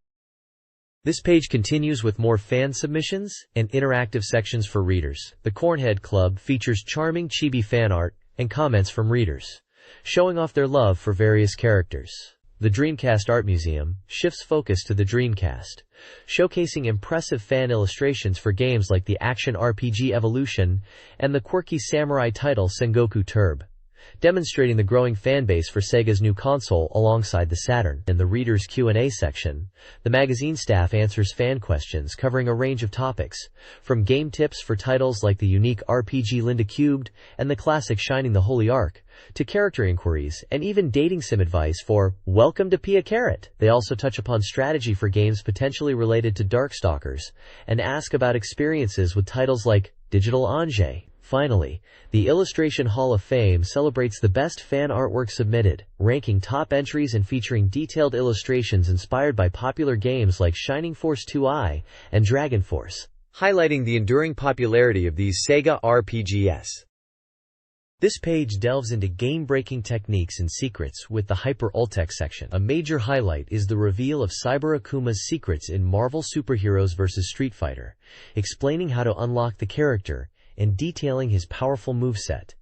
This page continues with more fan submissions and interactive sections for readers. The Cornhead Club features charming chibi fan art and comments from readers, showing off their love for various characters. The Dreamcast Art Museum shifts focus to the Dreamcast, showcasing impressive fan illustrations for games like the action RPG Evolution and the quirky samurai title Sengoku Turb, demonstrating the growing fanbase for Sega's new console alongside the Saturn. In the Reader's Q&A section, the magazine staff answers fan questions covering a range of topics, from game tips for titles like the unique RPG Linda Cubed and the classic Shining the Holy Ark, to character inquiries and even dating sim advice for Welcome to Pia Carrot. They also touch upon strategy for games potentially related to Darkstalkers and ask about experiences with titles like Digital Angers. Finally, the Illustration Hall of Fame celebrates the best fan artwork submitted, ranking top entries and featuring detailed illustrations inspired by popular games like Shining Force 2i and Dragon Force, highlighting the enduring popularity of these Sega RPGs. This page delves into game-breaking techniques and secrets with the Hyper Ultech section. A major highlight is the reveal of Cyber Akuma's secrets in Marvel Superheroes vs. Street Fighter, explaining how to unlock the character and detailing his powerful moveset,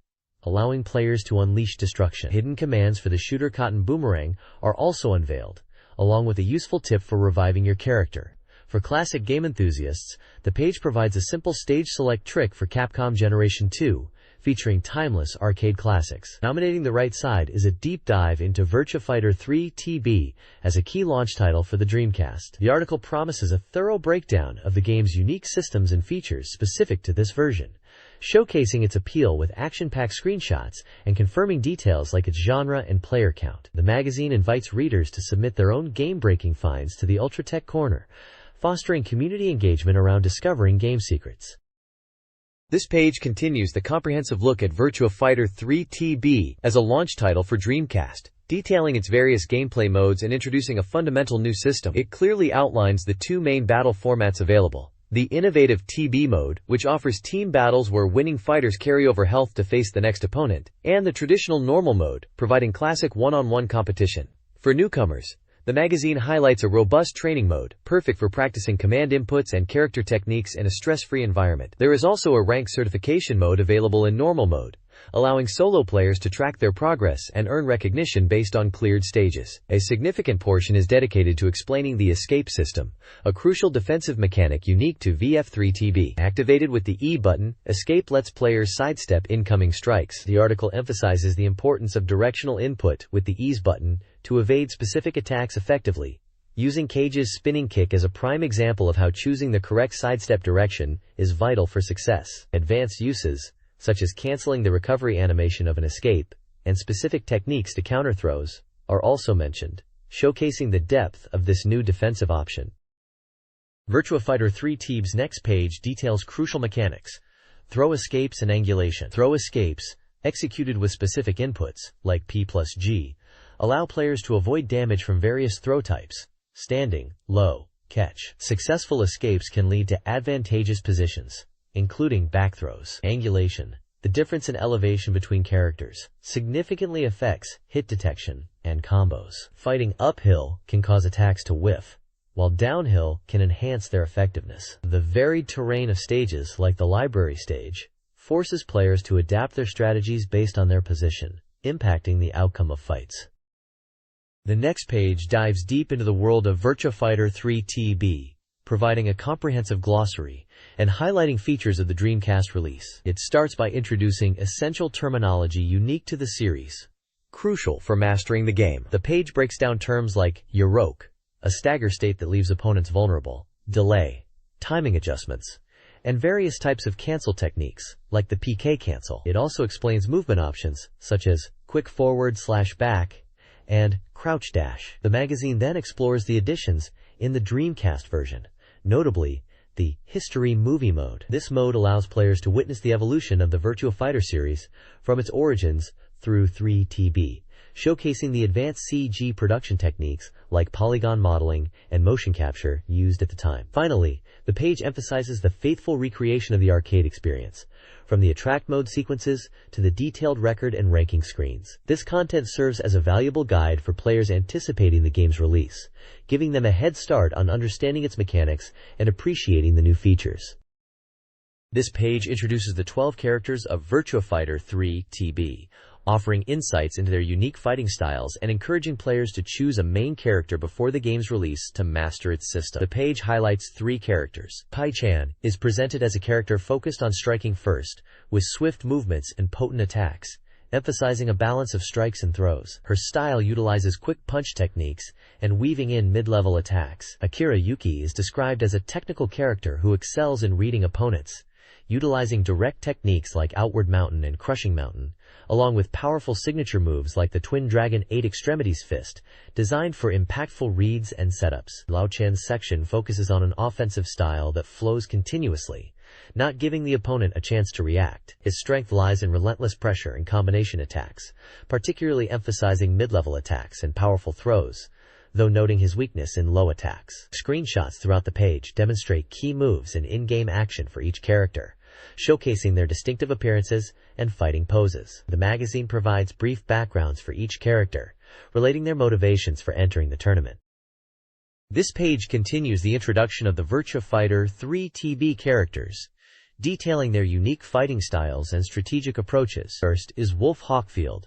allowing players to unleash destruction. Hidden commands for the Shooter Cotton Boomerang are also unveiled, along with a useful tip for reviving your character. For classic game enthusiasts, the page provides a simple stage select trick for Capcom Generation 2, featuring timeless arcade classics. Dominating the right side is a deep dive into Virtua Fighter 3 TB as a key launch title for the Dreamcast. The article promises a thorough breakdown of the game's unique systems and features specific to this version, showcasing its appeal with action-packed screenshots and confirming details like its genre and player count. The magazine invites readers to submit their own game-breaking finds to the Ultratech Corner, fostering community engagement around discovering game secrets. This page continues the comprehensive look at Virtua Fighter 3 TB as a launch title for Dreamcast, detailing its various gameplay modes and introducing a fundamental new system. It clearly outlines the two main battle formats available: the innovative TB mode, which offers team battles where winning fighters carry over health to face the next opponent, and the traditional normal mode, providing classic one-on-one competition. For newcomers, the magazine highlights a robust training mode, perfect for practicing command inputs and character techniques in a stress-free environment. There is also a rank certification mode available in normal mode, allowing solo players to track their progress and earn recognition based on cleared stages. A significant portion is dedicated to explaining the escape system, a crucial defensive mechanic unique to VF3TB. Activated with the E button, escape lets players sidestep incoming strikes. The article emphasizes the importance of directional input with the Ease button to evade specific attacks effectively, using Cage's spinning kick as a prime example of how choosing the correct sidestep direction is vital for success. Advanced uses, such as canceling the recovery animation of an escape, and specific techniques to counter throws, are also mentioned, showcasing the depth of this new defensive option. Virtua Fighter 3 TB's next page details crucial mechanics, Throw escapes and angulation. Throw escapes, executed with specific inputs, like P plus G, allow players to avoid damage from various throw types: standing, low, catch. Successful escapes can lead to advantageous positions, including back throws. Angulation, the difference in elevation between characters, significantly affects hit detection and combos. Fighting uphill can cause attacks to whiff, while downhill can enhance their effectiveness. The varied terrain of stages, like the library stage, forces players to adapt their strategies based on their position, impacting the outcome of fights. The next page dives deep into the world of Virtua Fighter 3 TB, providing a comprehensive glossary and highlighting features of the Dreamcast release. It starts by introducing essential terminology unique to the series, crucial for mastering the game. The page breaks down terms like Yoroke, a stagger state that leaves opponents vulnerable, delay, timing adjustments, and various types of cancel techniques, like the PK cancel. It also explains movement options, such as quick forward/back and crouch dash. The magazine then explores the additions in the Dreamcast version, notably the History Movie mode. This mode allows players to witness the evolution of the Virtua Fighter series from its origins through 3TB, showcasing the advanced CG production techniques like polygon modeling and motion capture used at the time. Finally, the page emphasizes the faithful recreation of the arcade experience, from the attract mode sequences to the detailed record and ranking screens. This content serves as a valuable guide for players anticipating the game's release, giving them a head start on understanding its mechanics and appreciating the new features. This page introduces the 12 characters of Virtua Fighter 3 TB, offering insights into their unique fighting styles and encouraging players to choose a main character before the game's release to master its system. The page highlights 3 characters. Pai-chan is presented as a character focused on striking first, with swift movements and potent attacks, emphasizing a balance of strikes and throws. Her style utilizes quick punch techniques and weaving in mid-level attacks. Akira Yuki is described as a technical character who excels in reading opponents, utilizing direct techniques like Outward Mountain and Crushing Mountain, along with powerful signature moves like the Twin Dragon 8 Extremities Fist, designed for impactful reads and setups. Lao Chan's section focuses on an offensive style that flows continuously, not giving the opponent a chance to react. His strength lies in relentless pressure and combination attacks, particularly emphasizing mid-level attacks and powerful throws, though noting his weakness in low attacks. Screenshots throughout the page demonstrate key moves and in-game action for each character, showcasing their distinctive appearances and fighting poses. The magazine provides brief backgrounds for each character, relating their motivations for entering the tournament. This page continues the introduction of the Virtua Fighter 3 TB characters, detailing their unique fighting styles and strategic approaches. First is Wolf Hawkfield,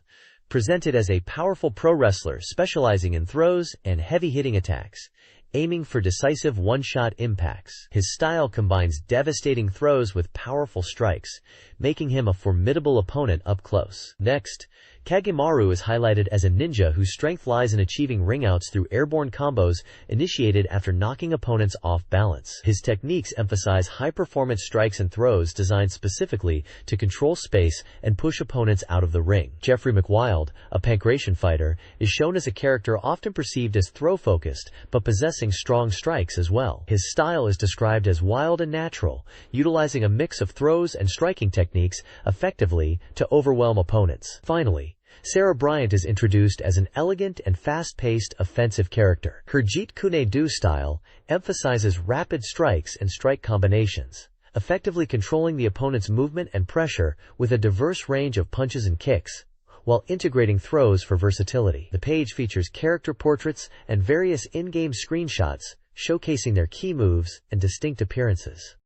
presented as a powerful pro wrestler specializing in throws and heavy-hitting attacks, aiming for decisive one-shot impacts. His style combines devastating throws with powerful strikes, making him a formidable opponent up close. Next, Kagemaru is highlighted as a ninja whose strength lies in achieving ring-outs through airborne combos initiated after knocking opponents off balance. His techniques emphasize high-performance strikes and throws designed specifically to control space and push opponents out of the ring. Jeffrey McWild, a pankration fighter, is shown as a character often perceived as throw-focused, but possessing strong strikes as well. His style is described as wild and natural, utilizing a mix of throws and striking techniques effectively to overwhelm opponents. Finally, Sarah Bryant is introduced as an elegant and fast-paced offensive character. Her Jeet Kune Do style emphasizes rapid strikes and strike combinations, effectively controlling the opponent's movement and pressure with a diverse range of punches and kicks, while integrating throws for versatility. The page features character portraits and various in-game screenshots, showcasing their key moves and distinct appearances.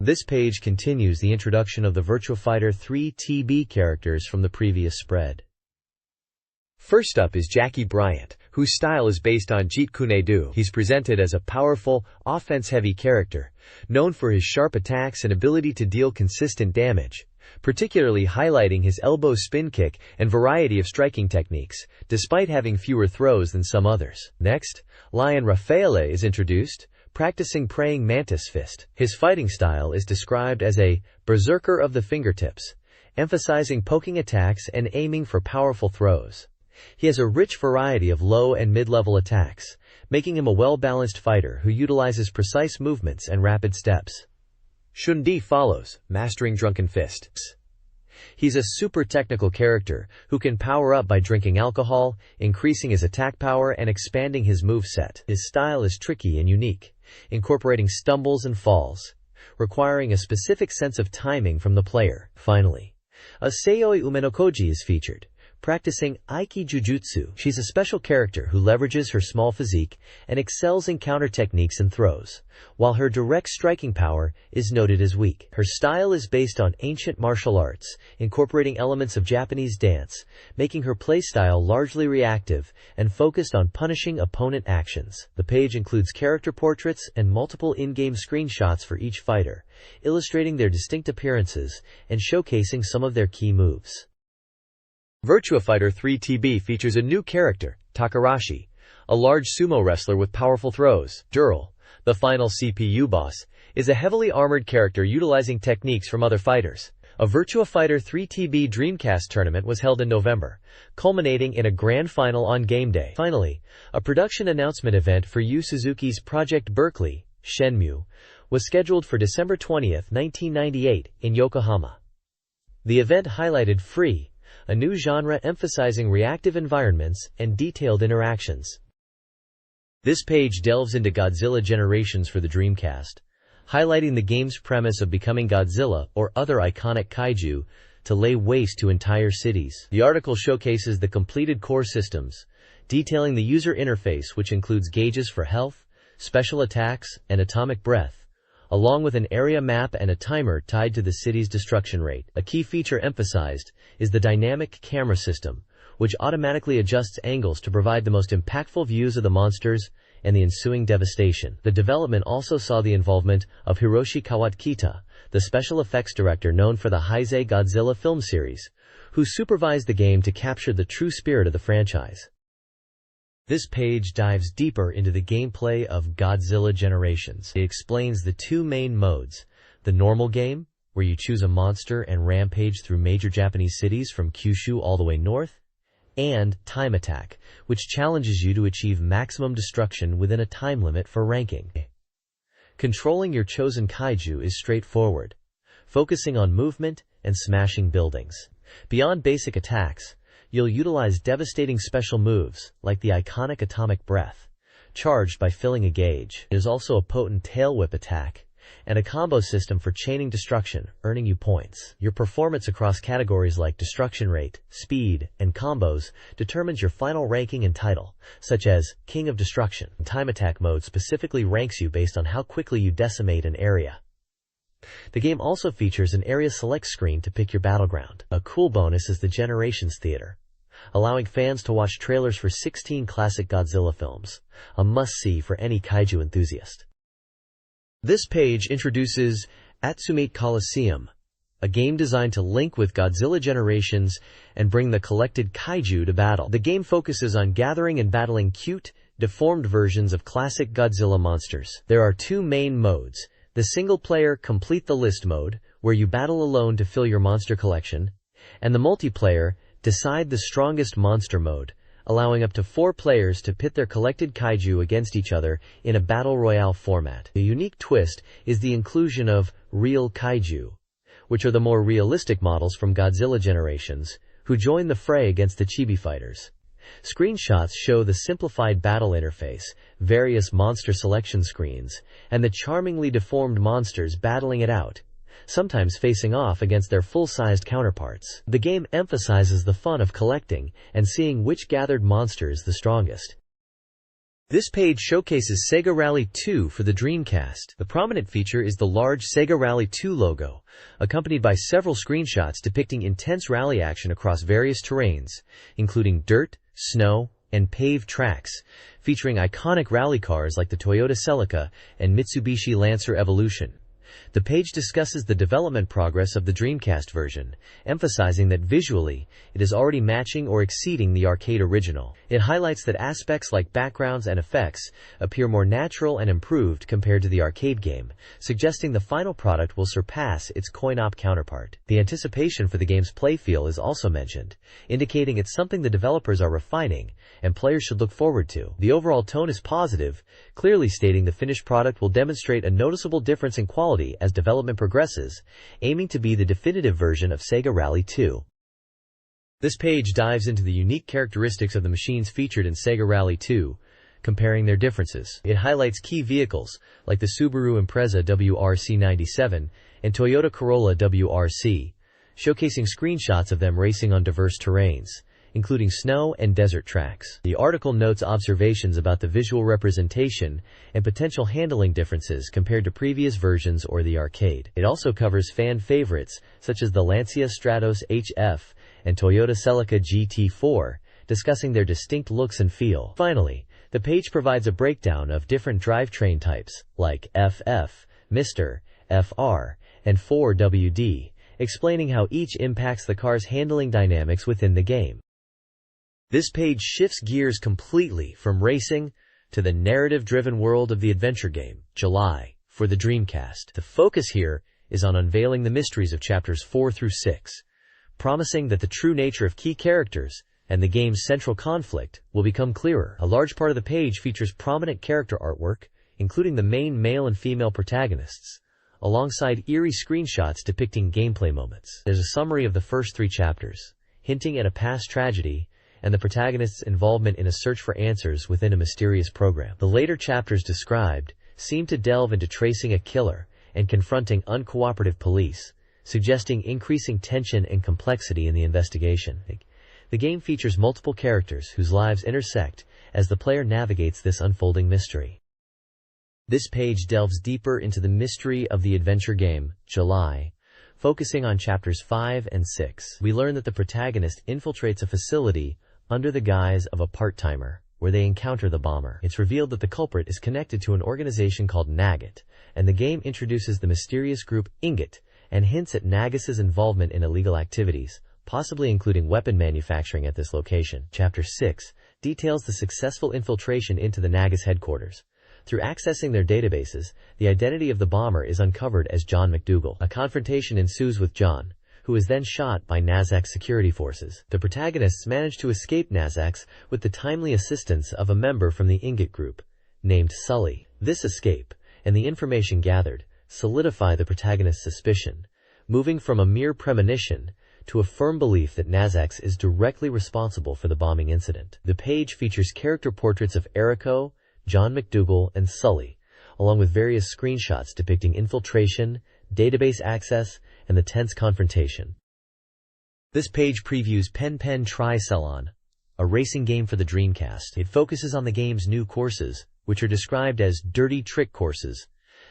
This page continues the introduction of the Virtua Fighter 3 TB characters from the previous spread. First up is Jackie Bryant, whose style is based on Jeet Kune Do. He's presented as a powerful, offense-heavy character, known for his sharp attacks and ability to deal consistent damage, particularly highlighting his elbow spin kick and variety of striking techniques, despite having fewer throws than some others. Next, Lion Rafaele is introduced, practicing praying mantis fist. His fighting style is described as a berserker of the fingertips, emphasizing poking attacks and aiming for powerful throws. He has a rich variety of low and mid-level attacks, making him a well-balanced fighter who utilizes precise movements and rapid steps. Shun-Di follows, mastering Drunken Fists. He's a super technical character who can power up by drinking alcohol, increasing his attack power and expanding his moveset. His style is tricky and unique, incorporating stumbles and falls, requiring a specific sense of timing from the player. Finally, a Sayoi Umenokoji is featured, practicing Aiki Jujutsu. She's a special character who leverages her small physique and excels in counter techniques and throws, while her direct striking power is noted as weak. Her style is based on ancient martial arts, incorporating elements of Japanese dance, making her playstyle largely reactive and focused on punishing opponent actions. The page includes character portraits and multiple in-game screenshots for each fighter, illustrating their distinct appearances and showcasing some of their key moves. Virtua Fighter 3 TB features a new character, Takarashi, a large sumo wrestler with powerful throws. Dural, the final CPU boss, is a heavily armored character utilizing techniques from other fighters. A Virtua Fighter 3 TB Dreamcast tournament was held in November, culminating in a grand final on game day. Finally, a production announcement event for Yu Suzuki's Project Berkeley, Shenmue, was scheduled for December 20, 1998, in Yokohama. The event highlighted Free, a new genre emphasizing reactive environments and detailed interactions. This page delves into Godzilla Generations for the Dreamcast, highlighting the game's premise of becoming Godzilla or other iconic kaiju to lay waste to entire cities. The article showcases the completed core systems, detailing the user interface, which includes gauges for health, special attacks, and atomic breath, along with an area map and a timer tied to the city's destruction rate. A key feature emphasized is the dynamic camera system, which automatically adjusts angles to provide the most impactful views of the monsters and the ensuing devastation. The development also saw the involvement of Hiroshi Kawakita, the special effects director known for the Heisei Godzilla film series, who supervised the game to capture the true spirit of the franchise. This page dives deeper into the gameplay of Godzilla Generations. It explains the two main modes: the normal game, where you choose a monster and rampage through major Japanese cities from Kyushu all the way north, and Time Attack, which challenges you to achieve maximum destruction within a time limit for ranking. Controlling your chosen kaiju is straightforward, focusing on movement and smashing buildings. Beyond basic attacks, you'll utilize devastating special moves, like the iconic atomic breath, charged by filling a gauge. There's also a potent tail whip attack, and a combo system for chaining destruction, earning you points. Your performance across categories like destruction rate, speed, and combos determines your final ranking and title, such as King of Destruction. Time Attack mode specifically ranks you based on how quickly you decimate an area. The game also features an area select screen to pick your battleground. A cool bonus is the Generations Theater, allowing fans to watch trailers for 16 classic Godzilla films, a must-see for any kaiju enthusiast. This page introduces Atsumite Coliseum, a game designed to link with Godzilla Generations and bring the collected kaiju to battle. The game focuses on gathering and battling cute, deformed versions of classic Godzilla monsters. There are two main modes: the single-player Complete the List mode, where you battle alone to fill your monster collection, and the multiplayer Decide the Strongest Monster mode, allowing up to 4 players to pit their collected kaiju against each other in a battle royale format. The unique twist is the inclusion of real kaiju, which are the more realistic models from Godzilla Generations, who join the fray against the chibi fighters. Screenshots show the simplified battle interface, various monster selection screens, and the charmingly deformed monsters battling it out, sometimes facing off against their full-sized counterparts. The game emphasizes the fun of collecting and seeing which gathered monster is the strongest. This page showcases Sega Rally 2 for the Dreamcast. The prominent feature is the large Sega Rally 2 logo, accompanied by several screenshots depicting intense rally action across various terrains, including dirt, snow, and paved tracks, featuring iconic rally cars like the Toyota Celica and Mitsubishi Lancer Evolution. The page discusses the development progress of the Dreamcast version, emphasizing that visually, it is already matching or exceeding the arcade original. It highlights that aspects like backgrounds and effects appear more natural and improved compared to the arcade game, suggesting the final product will surpass its coin-op counterpart. The anticipation for the game's playfeel is also mentioned, indicating it's something the developers are refining and players should look forward to. The overall tone is positive, clearly stating the finished product will demonstrate a noticeable difference in quality as development progresses, aiming to be the definitive version of Sega Rally 2. This page dives into the unique characteristics of the machines featured in Sega Rally 2, comparing their differences. It highlights key vehicles like the Subaru Impreza WRC97 and Toyota Corolla WRC, showcasing screenshots of them racing on diverse terrains, including snow and desert tracks. The article notes observations about the visual representation and potential handling differences compared to previous versions or the arcade. It also covers fan favorites such as the Lancia Stratos HF and Toyota Celica GT4, discussing their distinct looks and feel. Finally, the page provides a breakdown of different drivetrain types like FF, Mr., FR, and 4WD, explaining how each impacts the car's handling dynamics within the game. This page shifts gears completely from racing to the narrative-driven world of the adventure game, July, for the Dreamcast. The focus here is on unveiling the mysteries of chapters 4 through 6, promising that the true nature of key characters and the game's central conflict will become clearer. A large part of the page features prominent character artwork, including the main male and female protagonists, alongside eerie screenshots depicting gameplay moments. There's a summary of the first 3 chapters, hinting at a past tragedy and the protagonist's involvement in a search for answers within a mysterious program. The later chapters described seem to delve into tracing a killer and confronting uncooperative police, suggesting increasing tension and complexity in the investigation. The game features multiple characters whose lives intersect as the player navigates this unfolding mystery. This page delves deeper into the mystery of the adventure game, July, focusing on chapters 5 and 6. We learn that the protagonist infiltrates a facility under the guise of a part-timer, where they encounter the bomber. It's revealed that the culprit is connected to an organization called Narrated, and the game introduces the mysterious group Ingot and hints at Nagus's involvement in illegal activities, possibly including weapon manufacturing at this location. Chapter 6 details the successful infiltration into the Nagus headquarters. Through accessing their databases, the identity of the bomber is uncovered as John McDougal. A confrontation ensues with John, who is then shot by Nazac's security forces. The protagonists manage to escape Nazax with the timely assistance of a member from the Ingot group, named Sully. This escape, and the information gathered, solidify the protagonist's suspicion, moving from a mere premonition to a firm belief that Nazax is directly responsible for the bombing incident. The page features character portraits of Erico, John McDougal, and Sully, along with various screenshots depicting infiltration, database access, and the tense confrontation. This page previews Pen Pen Tri-Cellon, a racing game for the Dreamcast. It focuses on the game's new courses, which are described as dirty trick courses,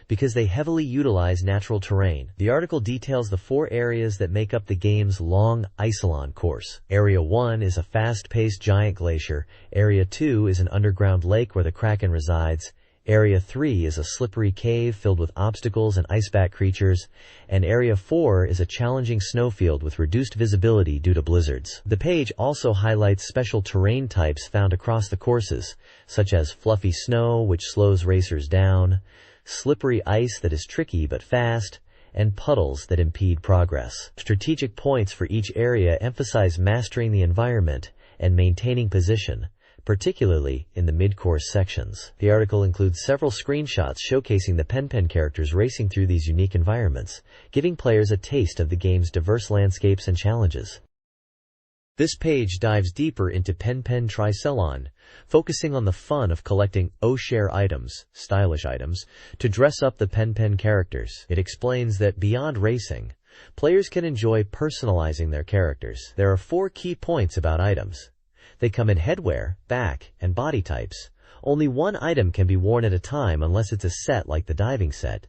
because they heavily utilize natural terrain. The article details the 4 areas that make up the game's long Isolon course. Area 1 is a fast-paced giant glacier. Area 2 is an underground lake where the Kraken resides. Area 3 is a slippery cave filled with obstacles and icebat creatures, and Area 4 is a challenging snowfield with reduced visibility due to blizzards. The page also highlights special terrain types found across the courses, such as fluffy snow, which slows racers down, slippery ice that is tricky but fast, and puddles that impede progress. Strategic points for each area emphasize mastering the environment and maintaining position, particularly in the mid-course sections. The article includes several screenshots showcasing the Pen Pen characters racing through these unique environments, giving players a taste of the game's diverse landscapes and challenges. This page dives deeper into Pen Pen Tri-Cellon, focusing on the fun of collecting O-Share items, stylish items, to dress up the Pen Pen characters. It explains that beyond racing, players can enjoy personalizing their characters. There are 4 key points about items. They come in headwear, back, and body types. Only one item can be worn at a time unless it's a set like the diving set.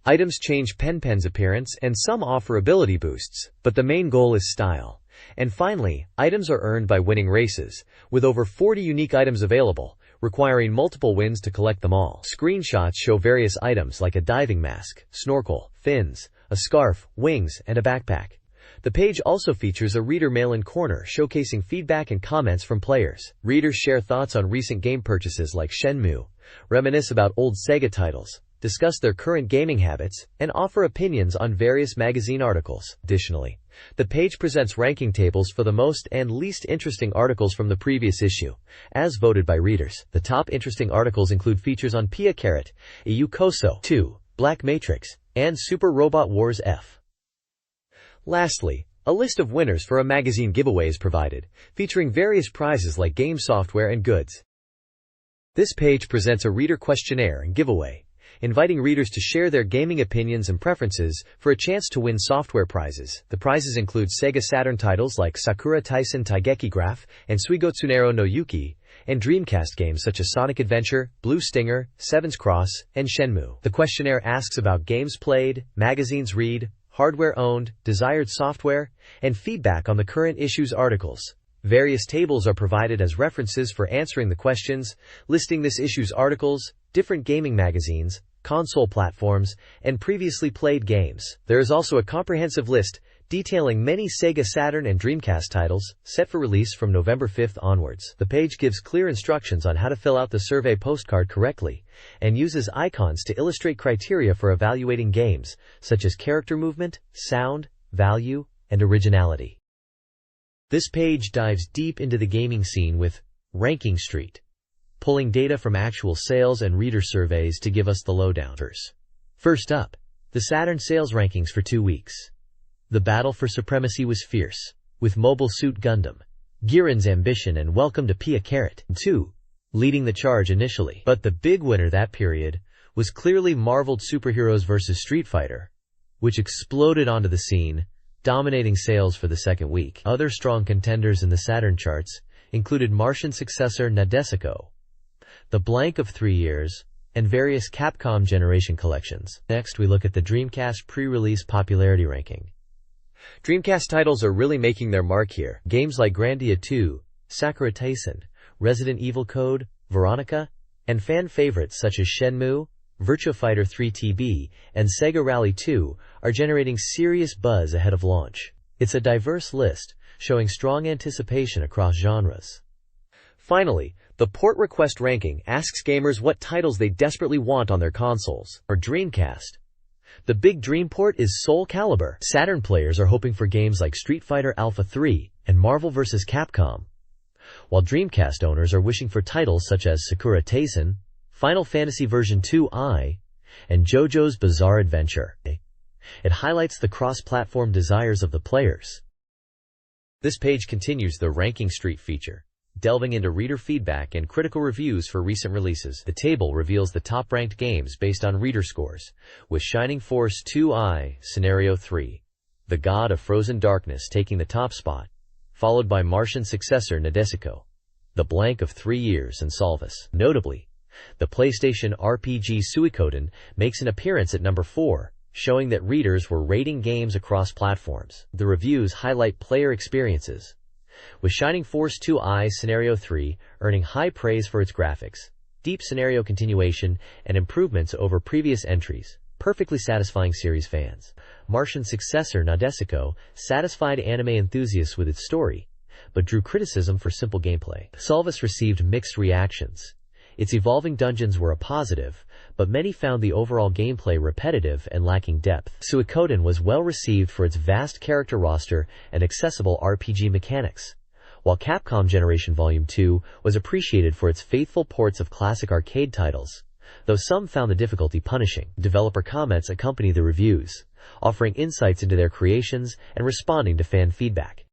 Items change Pen Pen's appearance, and some offer ability boosts, but the main goal is style. And finally, items are earned by winning races, with over 40 unique items available, requiring multiple wins to collect them all. Screenshots show various items like a diving mask, snorkel, fins, a scarf, wings, and a backpack. The page also features a reader mail-in corner showcasing feedback and comments from players. Readers share thoughts on recent game purchases like Shenmue, reminisce about old Sega titles, discuss their current gaming habits, and offer opinions on various magazine articles. Additionally, The page presents ranking tables for the most and least interesting articles from the previous issue, as voted by readers. The top interesting articles include features on Pia Carrot, EU Koso 2, Black Matrix, and Super Robot Wars F. Lastly, a list of winners for a magazine giveaway is provided, featuring various prizes like game software and goods. This page presents a reader questionnaire and giveaway, inviting readers to share their gaming opinions and preferences for a chance to win software prizes. The prizes include Sega Saturn titles like Sakura Taisen Taigeki Graph and Suigotsunero no Yuki, and Dreamcast games such as Sonic Adventure, Blue Stinger, Seven's Cross, and Shenmue. The questionnaire asks about games played, magazines read, hardware owned, desired software, and feedback on the current issue's articles. Various tables are provided as references for answering the questions, listing this issue's articles, different gaming magazines, console platforms, and previously played games. There is also a comprehensive list detailing many Sega Saturn and Dreamcast titles, set for release from November 5th onwards. The page gives clear instructions on how to fill out the survey postcard correctly, and uses icons to illustrate criteria for evaluating games, such as character movement, sound, value, and originality. This page dives deep into the gaming scene with Ranking Street, pulling data from actual sales and reader surveys to give us the lowdown. First up, the Saturn sales rankings for 2 weeks. The battle for supremacy was fierce, with Mobile Suit Gundam, Giran's Ambition and Welcome to Pia Carrot 2 leading the charge initially. But the big winner that period was clearly Marveled Superheroes vs. Street Fighter, which exploded onto the scene, dominating sales for the second week. Other strong contenders in the Saturn charts included Martian successor Nadesico, The Blank of 3 Years, and various Capcom Generation collections. Next, we look at the Dreamcast pre-release popularity ranking. Dreamcast titles are really making their mark here. Games like Grandia 2, Sakura Taisen, Resident Evil Code, Veronica, and fan favorites such as Shenmue, Virtua Fighter 3 TB, and Sega Rally 2 are generating serious buzz ahead of launch. It's a diverse list, showing strong anticipation across genres. Finally, the port request ranking asks gamers what titles they desperately want on their consoles or Dreamcast. The big dream port is Soul Calibur. Saturn players are hoping for games like Street Fighter Alpha 3 and Marvel vs. Capcom, while Dreamcast owners are wishing for titles such as Sakura Taisen, Final Fantasy Version 2i, and JoJo's Bizarre Adventure. It highlights the cross-platform desires of the players. This page continues the Ranking Street feature, delving into reader feedback and critical reviews for recent releases. The table reveals the top-ranked games based on reader scores, with Shining Force 2i, Scenario 3, The God of Frozen Darkness taking the top spot, followed by Martian successor Nadesico, The Blank of 3 Years, and Solvus. Notably, the PlayStation RPG Suikoden makes an appearance at number 4, showing that readers were rating games across platforms. The reviews highlight player experiences, with Shining Force 2i Scenario 3 earning high praise for its graphics, deep scenario continuation, and improvements over previous entries, perfectly satisfying series fans. Martian's successor Nadesico satisfied anime enthusiasts with its story, but drew criticism for simple gameplay. Solvus received mixed reactions. Its evolving dungeons were a positive, but many found the overall gameplay repetitive and lacking depth. Suikoden was well received for its vast character roster and accessible RPG mechanics, while Capcom Generation Volume 2 was appreciated for its faithful ports of classic arcade titles, though some found the difficulty punishing. Developer comments accompany the reviews, offering insights into their creations and responding to fan feedback.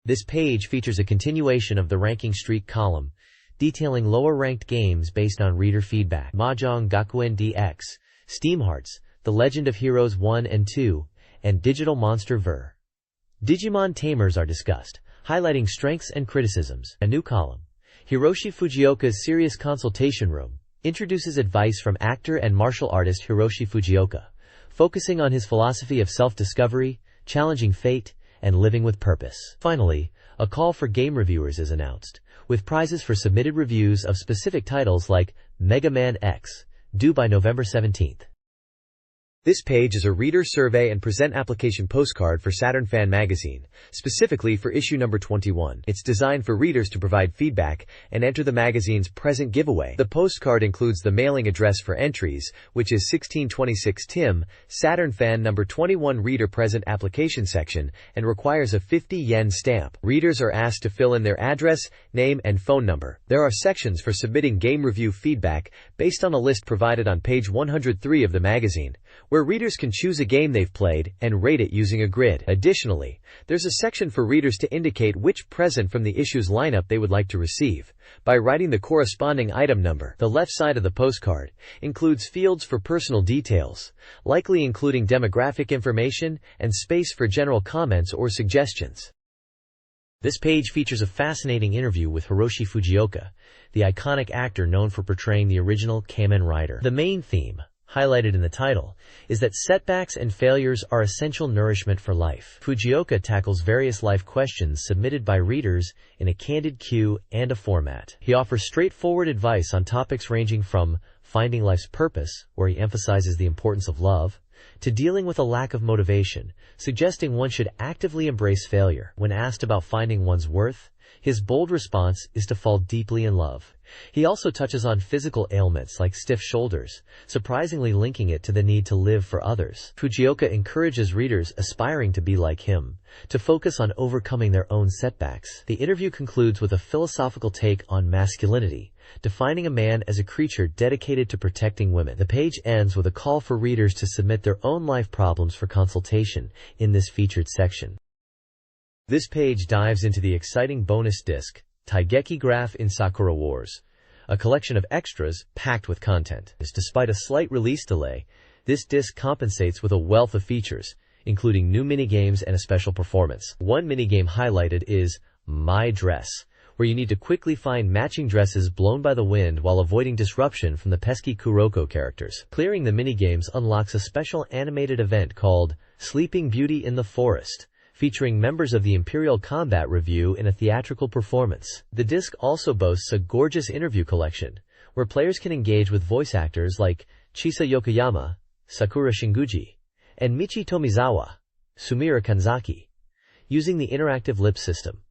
This page features a continuation of the Ranking Street column, detailing lower-ranked games based on reader feedback. Mahjong Gakuen DX, Steam Hearts, The Legend of Heroes 1 and 2, and Digital Monster Ver. Digimon Tamers are discussed, highlighting strengths and criticisms. A new column, Hiroshi Fujioka's Serious Consultation Room, introduces advice from actor and martial artist Hiroshi Fujioka, focusing on his philosophy of self-discovery, challenging fate, and living with purpose. Finally, a call for game reviewers is announced, with prizes for submitted reviews of specific titles like Mega Man X, due by November 17th. This page is a reader survey and present application postcard for Saturn Fan Magazine, specifically for issue number 21. It's designed for readers to provide feedback and enter the magazine's present giveaway. The postcard includes the mailing address for entries, which is 1626 Tim, Saturn Fan number 21 reader present application section, and requires a 50 yen stamp. Readers are asked to fill in their address, name, and phone number. There are sections for submitting game review feedback based on a list provided on page 103 of the magazine, where readers can choose a game they've played and rate it using a grid. Additionally, there's a section for readers to indicate which present from the issue's lineup they would like to receive by writing the corresponding item number. The left side of the postcard includes fields for personal details, likely including demographic information and space for general comments or suggestions. This page features a fascinating interview with Hiroshi Fujioka, the iconic actor known for portraying the original Kamen Rider. The main theme, highlighted in the title, is that setbacks and failures are essential nourishment for life. Fujioka tackles various life questions submitted by readers in a candid Q&A format. He offers straightforward advice on topics ranging from finding life's purpose, where he emphasizes the importance of love, to dealing with a lack of motivation, suggesting one should actively embrace failure. When asked about finding one's worth, his bold response is to fall deeply in love. He also touches on physical ailments like stiff shoulders, surprisingly linking it to the need to live for others. Fujioka encourages readers aspiring to be like him to focus on overcoming their own setbacks. The interview concludes with a philosophical take on masculinity, defining a man as a creature dedicated to protecting women. The page ends with a call for readers to submit their own life problems for consultation in this featured section. This page dives into the exciting bonus disc, Taigeki Graph in Sakura Wars, a collection of extras packed with content. Despite a slight release delay, this disc compensates with a wealth of features, including new minigames and a special performance. One minigame highlighted is My Dress, where you need to quickly find matching dresses blown by the wind while avoiding disruption from the pesky Kuroko characters. Clearing the minigames unlocks a special animated event called Sleeping Beauty in the Forest, featuring members of the Imperial Combat Review in a theatrical performance. The disc also boasts a gorgeous interview collection, where players can engage with voice actors like Chisa Yokoyama, Sakura Shinguji, and Michi Tomizawa, Sumire Kanzaki, using the interactive lip system.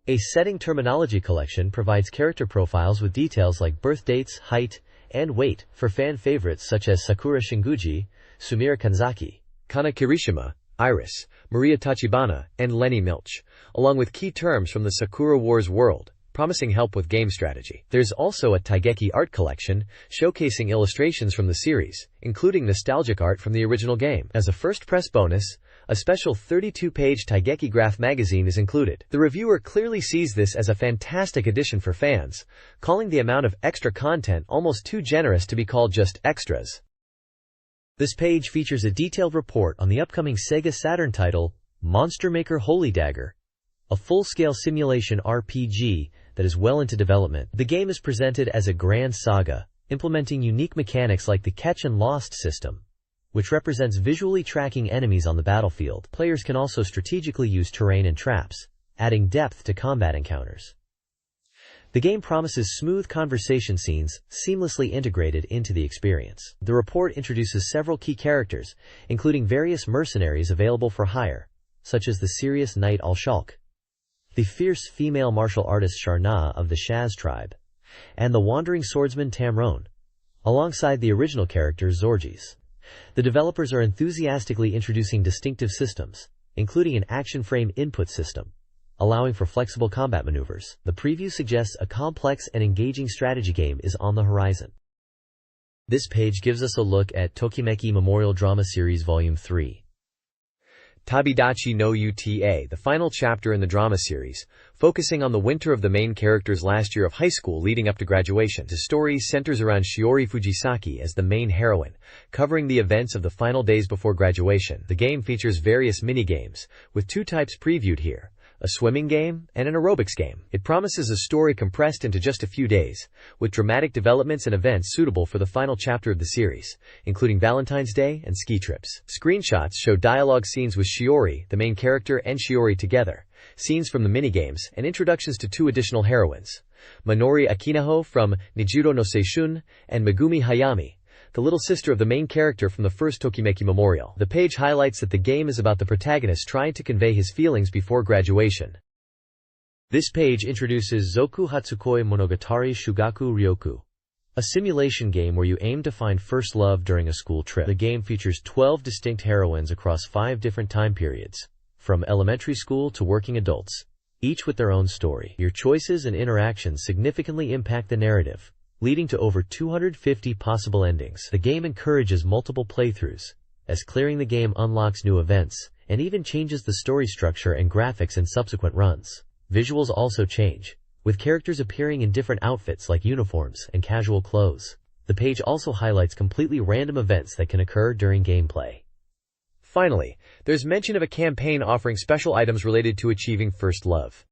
A setting terminology collection provides character profiles with details like birth dates, height, and weight for fan favorites such as Sakura Shinguji, Sumire Kanzaki, Kana Kirishima, Iris, Maria Tachibana, and Lenny Milch, along with key terms from the Sakura Wars world, promising help with game strategy. There's also a Taigeki art collection, showcasing illustrations from the series, including nostalgic art from the original game. As a first press bonus, a special 32-page Taigeki Graph magazine is included. The reviewer clearly sees this as a fantastic addition for fans, calling the amount of extra content almost too generous to be called just extras. This page features a detailed report on the upcoming Sega Saturn title, Monster Maker Holy Dagger, a full-scale simulation RPG that is well into development. The game is presented as a grand saga, implementing unique mechanics like the Catch and Lost system, which represents visually tracking enemies on the battlefield. Players can also strategically use terrain and traps, adding depth to combat encounters. The game promises smooth conversation scenes, seamlessly integrated into the experience. The report introduces several key characters, including various mercenaries available for hire, such as the serious knight Al-Shulk, the fierce female martial artist Sharna of the Shaz tribe, and the wandering swordsman Tamron, alongside the original character Zorgis. The developers are enthusiastically introducing distinctive systems, including an action frame input system, allowing for flexible combat maneuvers. The preview suggests a complex and engaging strategy game is on the horizon. This page gives us a look at Tokimeki Memorial Drama Series Volume 3. Tabidachi no Uta, the final chapter in the drama series, focusing on the winter of the main character's last year of high school leading up to graduation. The story centers around Shiori Fujisaki as the main heroine, covering the events of the final days before graduation. The game features various mini-games, with two types previewed here: a swimming game and an aerobics game. It promises a story compressed into just a few days, with dramatic developments and events suitable for the final chapter of the series, including Valentine's Day and ski trips. Screenshots show dialogue scenes with Shiori, the main character, and Shiori together, scenes from the minigames, and introductions to two additional heroines, Minori Akinaho from Nijiro no Seishun and Megumi Hayami, the little sister of the main character from the first Tokimeki Memorial. The page highlights that the game is about the protagonist trying to convey his feelings before graduation. This page introduces Zoku Hatsukoi Monogatari Shugaku Ryoku, a simulation game where you aim to find first love during a school trip. The game features 12 distinct heroines across 5 different time periods, from elementary school to working adults, each with their own story. Your choices and interactions significantly impact the narrative, leading to over 250 possible endings. The game encourages multiple playthroughs, as clearing the game unlocks new events, and even changes the story structure and graphics in subsequent runs. Visuals also change, with characters appearing in different outfits like uniforms and casual clothes. The page also highlights completely random events that can occur during gameplay. Finally, there's mention of a campaign offering special items related to achieving first love.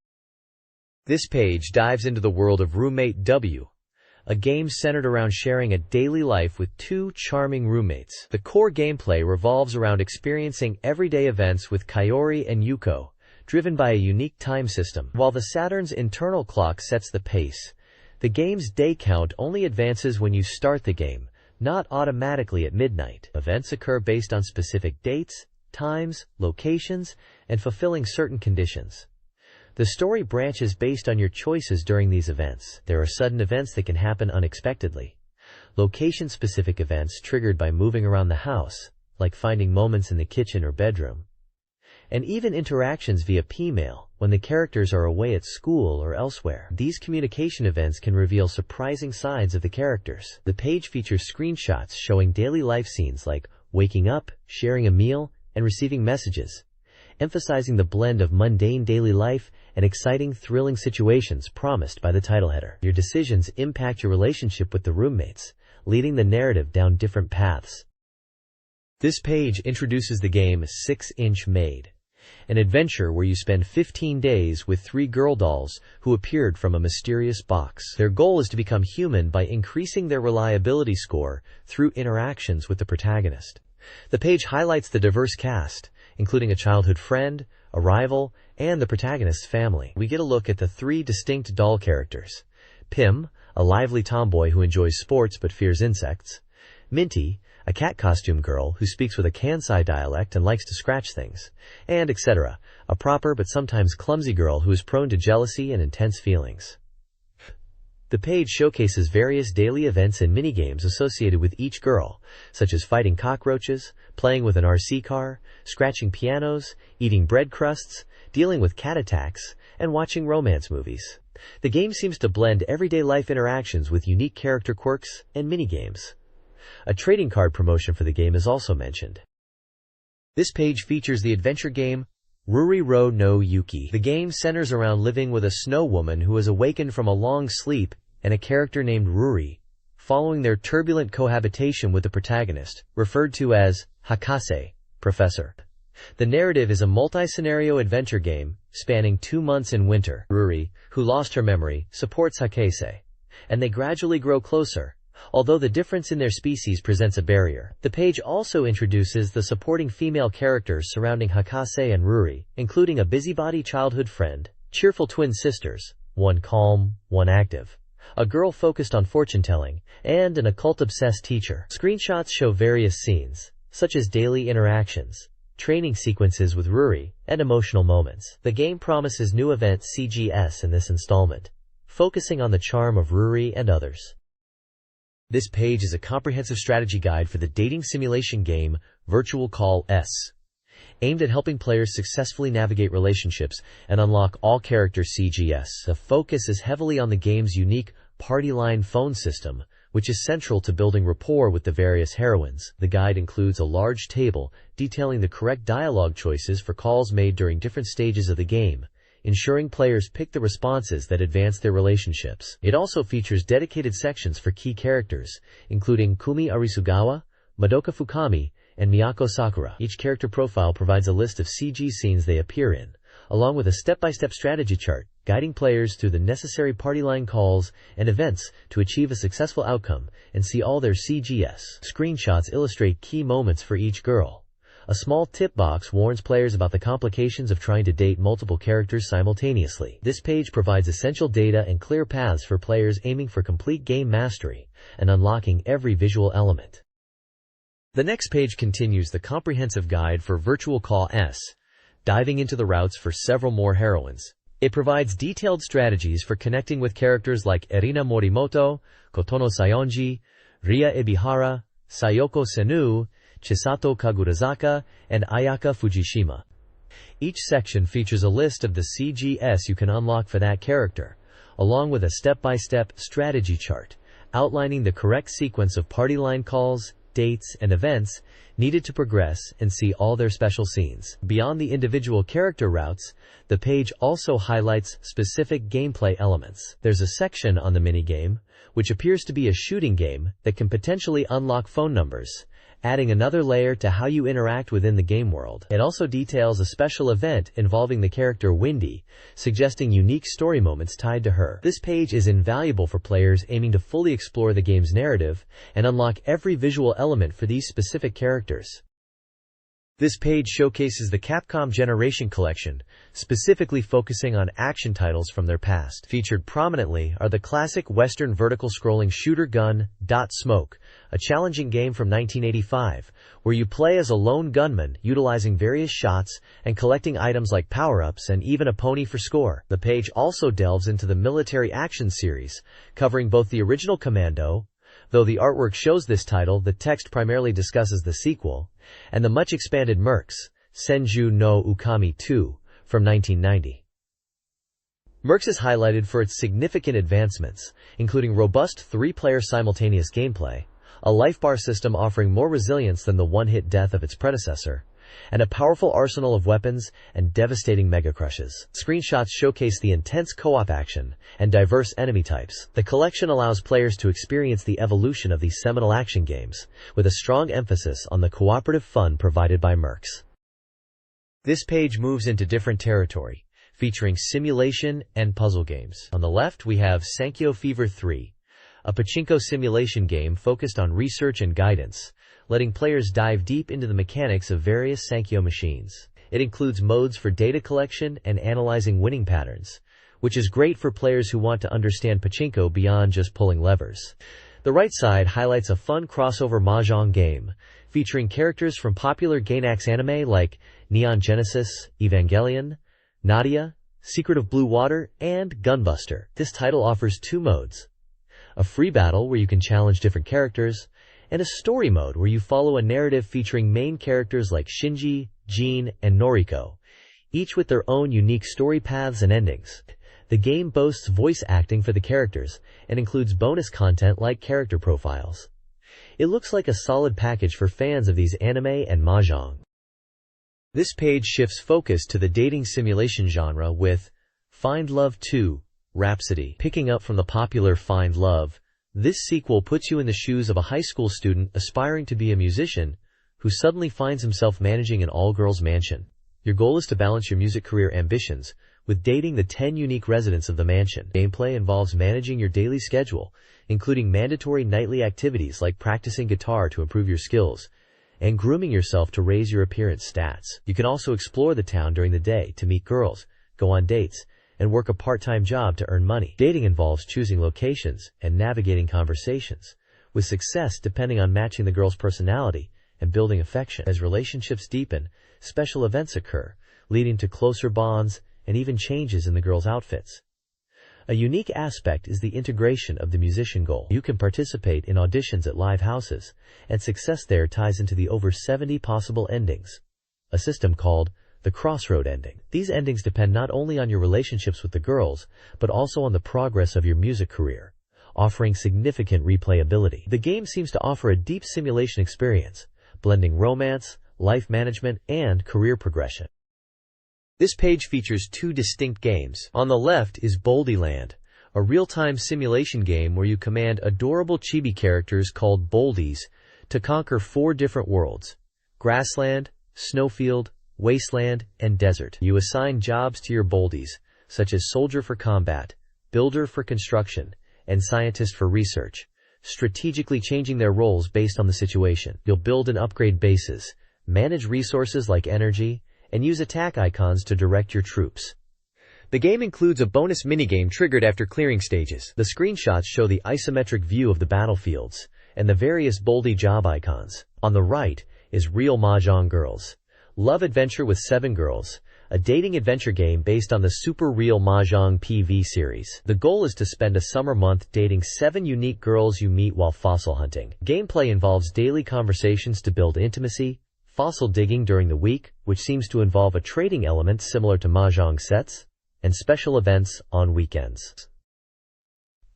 This page dives into the world of Roommate W, a game centered around sharing a daily life with 2 charming roommates. The core gameplay revolves around experiencing everyday events with Kaori and Yuko, driven by a unique time system. While the Saturn's internal clock sets the pace, the game's day count only advances when you start the game, not automatically at midnight. Events occur based on specific dates, times, locations, and fulfilling certain conditions. The story branches based on your choices during these events. There are sudden events that can happen unexpectedly, location-specific events triggered by moving around the house, like finding moments in the kitchen or bedroom, and even interactions via P-mail when the characters are away at school or elsewhere. These communication events can reveal surprising sides of the characters. The page features screenshots showing daily life scenes like waking up, sharing a meal, and receiving messages, emphasizing the blend of mundane daily life and exciting, thrilling situations promised by the title header. Your decisions impact your relationship with the roommates, leading the narrative down different paths. This page introduces the game 6-Inch Maid, an adventure where you spend 15 days with 3 girl dolls who appeared from a mysterious box. Their goal is to become human by increasing their reliability score through interactions with the protagonist. The page highlights the diverse cast, including a childhood friend, a rival, and the protagonist's family. We get a look at the 3 distinct doll characters: Pim, a lively tomboy who enjoys sports but fears insects; Minty, a cat costume girl who speaks with a Kansai dialect and likes to scratch things; and etc., a proper but sometimes clumsy girl who is prone to jealousy and intense feelings. The page showcases various daily events and minigames associated with each girl, such as fighting cockroaches, playing with an RC car, scratching pianos, eating bread crusts, dealing with cat attacks, and watching romance movies. The game seems to blend everyday life interactions with unique character quirks and minigames. A trading card promotion for the game is also mentioned. This page features the adventure game Ruri Ro no Yuki. The game centers around living with a snow woman who is awakened from a long sleep and a character named Ruri, following their turbulent cohabitation with the protagonist, referred to as Hakase, Professor. The narrative is a multi-scenario adventure game spanning 2 months in winter. Ruri, who lost her memory, supports Hakase, and they gradually grow closer, although the difference in their species presents a barrier. The page also introduces the supporting female characters surrounding Hakase and Ruri, including a busybody childhood friend, cheerful twin sisters, one calm, one active, a girl focused on fortune-telling, and an occult-obsessed teacher. Screenshots show various scenes, such as daily interactions, training sequences with Ruri, and emotional moments. The game promises new event CGS in this installment, focusing on the charm of Ruri and others. This page is a comprehensive strategy guide for the dating simulation game Virtual Call S, aimed at helping players successfully navigate relationships and unlock all character CGS. The focus is heavily on the game's unique party line phone system, which is central to building rapport with the various heroines. The guide includes a large table detailing the correct dialogue choices for calls made during different stages of the game, ensuring players pick the responses that advance their relationships. It also features dedicated sections for key characters, including Kumi Arisugawa, Madoka Fukami, and Miyako Sakura. Each character profile provides a list of CG scenes they appear in, along with a step-by-step strategy chart, guiding players through the necessary party line calls and events to achieve a successful outcome and see all their CGS. Screenshots illustrate key moments for each girl. A small tip box warns players about the complications of trying to date multiple characters simultaneously. This page provides essential data and clear paths for players aiming for complete game mastery and unlocking every visual element. The next page continues the comprehensive guide for Virtual Call S, diving into the routes for several more heroines. It provides detailed strategies for connecting with characters like Erina Morimoto, Kotono Sayonji, Ria Ibihara, Sayoko Senu, Chisato Kagurazaka, and Ayaka Fujishima. Each section features a list of the CGS you can unlock for that character, along with a step-by-step strategy chart outlining the correct sequence of party line calls, dates, and events needed to progress and see all their special scenes. Beyond the individual character routes, the page also highlights specific gameplay elements. There's a section on the minigame, which appears to be a shooting game that can potentially unlock phone numbers, adding another layer to how you interact within the game world. It also details a special event involving the character Windy, suggesting unique story moments tied to her. This page is invaluable for players aiming to fully explore the game's narrative and unlock every visual element for these specific characters. This page showcases the Capcom Generation Collection, specifically focusing on action titles from their past. Featured prominently are the classic Western vertical-scrolling shooter gun, Dot Smoke, a challenging game from 1985, where you play as a lone gunman utilizing various shots and collecting items like power-ups and even a pony for score. The page also delves into the military action series, covering both the original Commando, though the artwork shows this title, the text primarily discusses the sequel, and the much-expanded Mercs, Senju no Ukami 2, from 1990. Mercs is highlighted for its significant advancements, including robust 3-player simultaneous gameplay, a life bar system offering more resilience than the one-hit death of its predecessor, and a powerful arsenal of weapons and devastating mega crushes. Screenshots showcase the intense co-op action and diverse enemy types. The collection allows players to experience the evolution of these seminal action games, with a strong emphasis on the cooperative fun provided by Mercs. This page moves into different territory, featuring simulation and puzzle games. On the left, we have Sankyo Fever 3, a pachinko simulation game focused on research and guidance, letting players dive deep into the mechanics of various Sankyo machines. It includes modes for data collection and analyzing winning patterns, which is great for players who want to understand pachinko beyond just pulling levers. The right side highlights a fun crossover mahjong game, featuring characters from popular Gainax anime like Neon Genesis, Evangelion, Nadia, Secret of Blue Water, and Gunbuster. This title offers 2 modes: a free battle where you can challenge different characters, and a story mode where you follow a narrative featuring main characters like Shinji, Jean, and Noriko, each with their own unique story paths and endings. The game boasts voice acting for the characters and includes bonus content like character profiles. It looks like a solid package for fans of these anime and mahjong. This page shifts focus to the dating simulation genre with Find Love 2, Rhapsody. Picking up from the popular Find Love, this sequel puts you in the shoes of a high school student aspiring to be a musician who suddenly finds himself managing an all-girls mansion. Your goal is to balance your music career ambitions with dating the 10 unique residents of the mansion. Gameplay involves managing your daily schedule, including mandatory nightly activities like practicing guitar to improve your skills and grooming yourself to raise your appearance stats. You can also explore the town during the day to meet girls, go on dates, and work a part-time job to earn money. Dating involves choosing locations and navigating conversations, with success depending on matching the girl's personality and building affection. As relationships deepen, special events occur, leading to closer bonds and even changes in the girl's outfits. A unique aspect is the integration of the musician goal. You can participate in auditions at live houses, and success there ties into the over 70 possible endings, a system called the crossroad ending. These endings depend not only on your relationships with the girls, but also on the progress of your music career, offering significant replayability. The game seems to offer a deep simulation experience, blending romance, life management, and career progression. This page features 2 distinct games. On the left is Boldyland, a real-time simulation game where you command adorable chibi characters called Boldies to conquer 4 different worlds: grassland, snowfield, wasteland, and desert. You assign jobs to your Boldies, such as soldier for combat, builder for construction, and scientist for research, strategically changing their roles based on the situation. You'll build and upgrade bases, manage resources like energy, and use attack icons to direct your troops. The game includes a bonus minigame triggered after clearing stages. The screenshots show the isometric view of the battlefields, and the various boldy job icons. On the right is Real Mahjong Girls. Love Adventure with 7 Girls, a dating adventure game based on the Super Real Mahjong PV series. The goal is to spend a summer month dating 7 unique girls you meet while fossil hunting. Gameplay involves daily conversations to build intimacy, fossil digging during the week, which seems to involve a trading element similar to Mahjong sets, and special events on weekends.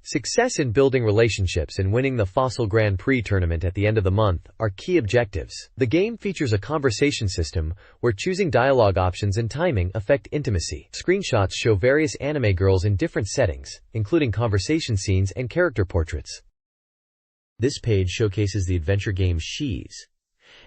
Success in building relationships and winning the Fossil Grand Prix tournament at the end of the month are key objectives. The game features a conversation system where choosing dialogue options and timing affect intimacy. Screenshots show various anime girls in different settings, including conversation scenes and character portraits. This page showcases the adventure game She's,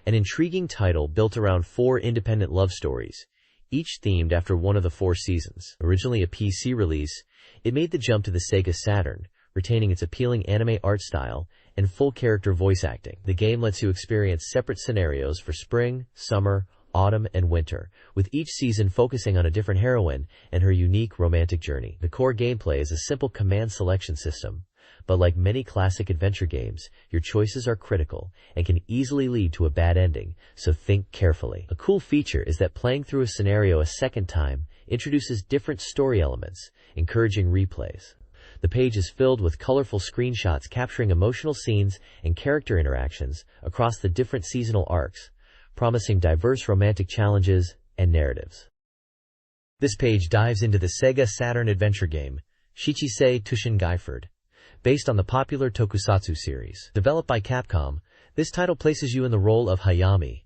an intriguing title built around 4 independent love stories, each themed after one of the 4 seasons. Originally a PC release, it made the jump to the Sega Saturn, retaining its appealing anime art style and full character voice acting. The game lets you experience separate scenarios for spring, summer, autumn, and winter, with each season focusing on a different heroine and her unique romantic journey. The core gameplay is a simple command selection system, but like many classic adventure games, your choices are critical and can easily lead to a bad ending, so think carefully. A cool feature is that playing through a scenario a second time introduces different story elements, encouraging replays. The page is filled with colorful screenshots capturing emotional scenes and character interactions across the different seasonal arcs, promising diverse romantic challenges and narratives. This page dives into the Sega Saturn adventure game, Shichisei Tushin Gaiford. Based on the popular Tokusatsu series. Developed by Capcom, this title places you in the role of Hayami,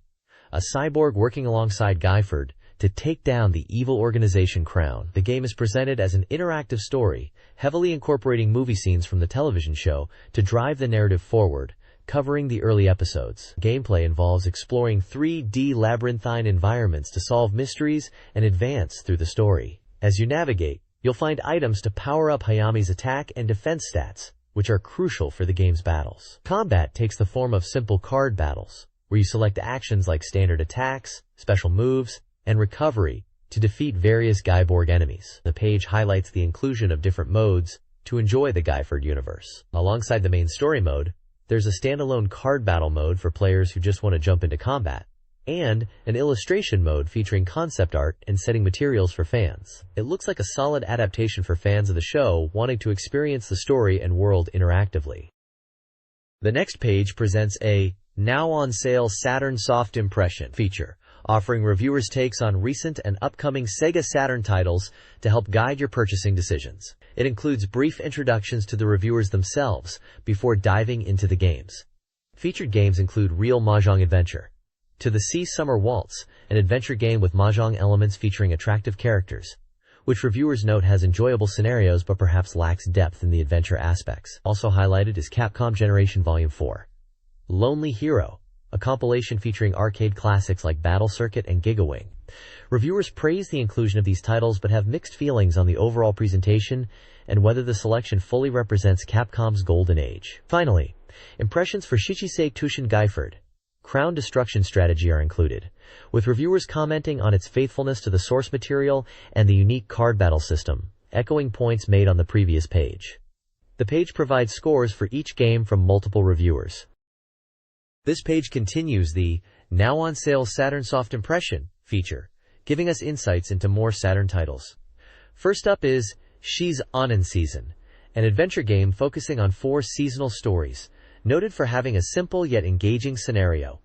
a cyborg working alongside Gaiford to take down the evil organization Crown. The game is presented as an interactive story, heavily incorporating movie scenes from the television show to drive the narrative forward, covering the early episodes. Gameplay involves exploring 3D labyrinthine environments to solve mysteries and advance through the story. As you navigate, you'll find items to power up Hayami's attack and defense stats, which are crucial for the game's battles. Combat takes the form of simple card battles, where you select actions like standard attacks, special moves, and recovery to defeat various Gyborg enemies. The page highlights the inclusion of different modes to enjoy the Gaiford universe. Alongside the main story mode, there's a standalone card battle mode for players who just want to jump into combat, and an illustration mode featuring concept art and setting materials for fans. It looks like a solid adaptation for fans of the show wanting to experience the story and world interactively. The next page presents a now on sale Saturn Soft Impression feature, offering reviewers' takes on recent and upcoming Sega Saturn titles to help guide your purchasing decisions. It includes brief introductions to the reviewers themselves before diving into the games. Featured games include Real Mahjong Adventure, To the Sea Summer Waltz, an adventure game with Mahjong elements featuring attractive characters, which reviewers note has enjoyable scenarios but perhaps lacks depth in the adventure aspects. Also highlighted is Capcom Generation Volume 4. Lonely Hero, a compilation featuring arcade classics like Battle Circuit and Gigawing. Reviewers praise the inclusion of these titles but have mixed feelings on the overall presentation and whether the selection fully represents Capcom's golden age. Finally, impressions for Shichisei Tushin Gaiford, Crown Destruction Strategy are included, with reviewers commenting on its faithfulness to the source material and the unique card battle system, echoing points made on the previous page. The page provides scores for each game from multiple reviewers. This page continues the now on sale Saturn Soft Impression feature, giving us insights into more Saturn titles. First up is She's Onin Season, an adventure game focusing on 4 seasonal stories, noted for having a simple yet engaging scenario.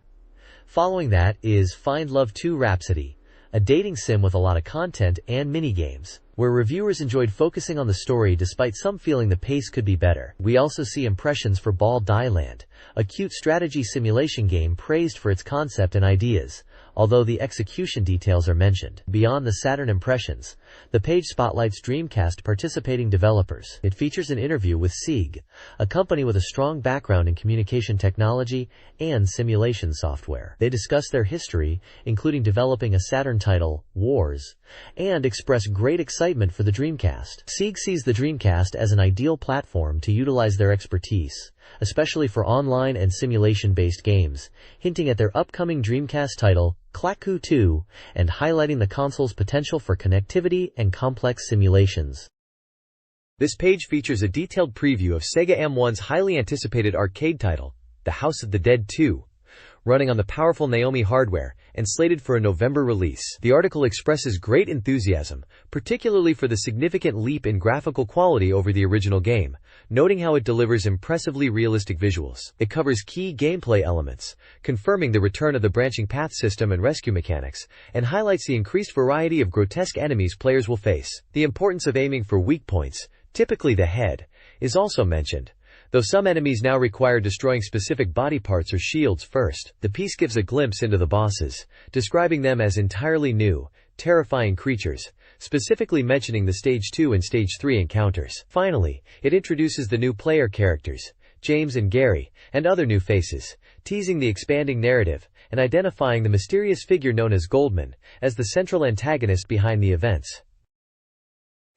Following that is Find Love 2 Rhapsody, a dating sim with a lot of content and mini-games, where reviewers enjoyed focusing on the story despite some feeling the pace could be better. We also see impressions for Ball Die Land, a cute strategy simulation game praised for its concept and ideas, although the execution details are mentioned. Beyond the Saturn impressions, the page spotlights Dreamcast participating developers. It features an interview with SEGA, a company with a strong background in communication technology and simulation software. They discuss their history, including developing a Saturn title, Wars, and express great excitement for the Dreamcast. SEGA sees the Dreamcast as an ideal platform to utilize their expertise, especially for online and simulation-based games, hinting at their upcoming Dreamcast title, Claku 2, and highlighting the console's potential for connectivity and complex simulations. This page features a detailed preview of Sega M1's highly anticipated arcade title, The House of the Dead 2, running on the powerful Naomi hardware and slated for a November release. The article expresses great enthusiasm, particularly for the significant leap in graphical quality over the original game, noting how it delivers impressively realistic visuals. It covers key gameplay elements, confirming the return of the branching path system and rescue mechanics, and highlights the increased variety of grotesque enemies players will face. The importance of aiming for weak points, typically the head, is also mentioned, though some enemies now require destroying specific body parts or shields first. The piece gives a glimpse into the bosses, describing them as entirely new, terrifying creatures, specifically mentioning the Stage 2 and Stage 3 encounters. Finally, it introduces the new player characters, James and Gary, and other new faces, teasing the expanding narrative, and identifying the mysterious figure known as Goldman, as the central antagonist behind the events.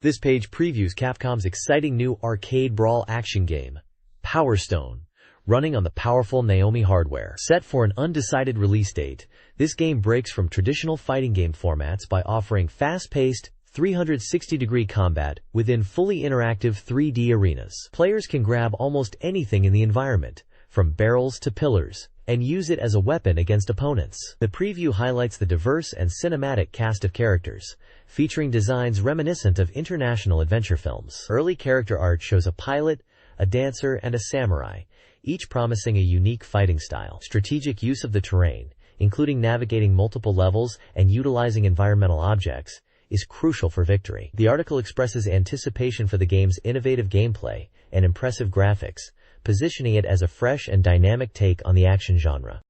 This page previews Capcom's exciting new arcade brawl action game, Power Stone, running on the powerful Naomi hardware. Set for an undecided release date, this game breaks from traditional fighting game formats by offering fast-paced, 360-degree combat within fully interactive 3D arenas. Players can grab almost anything in the environment, from barrels to pillars, and use it as a weapon against opponents. The preview highlights the diverse and cinematic cast of characters, featuring designs reminiscent of international adventure films. Early character art shows a pilot, a dancer, and a samurai, each promising a unique fighting style. Strategic use of the terrain, including navigating multiple levels and utilizing environmental objects, is crucial for victory. The article expresses anticipation for the game's innovative gameplay and impressive graphics, positioning it as a fresh and dynamic take on the action genre.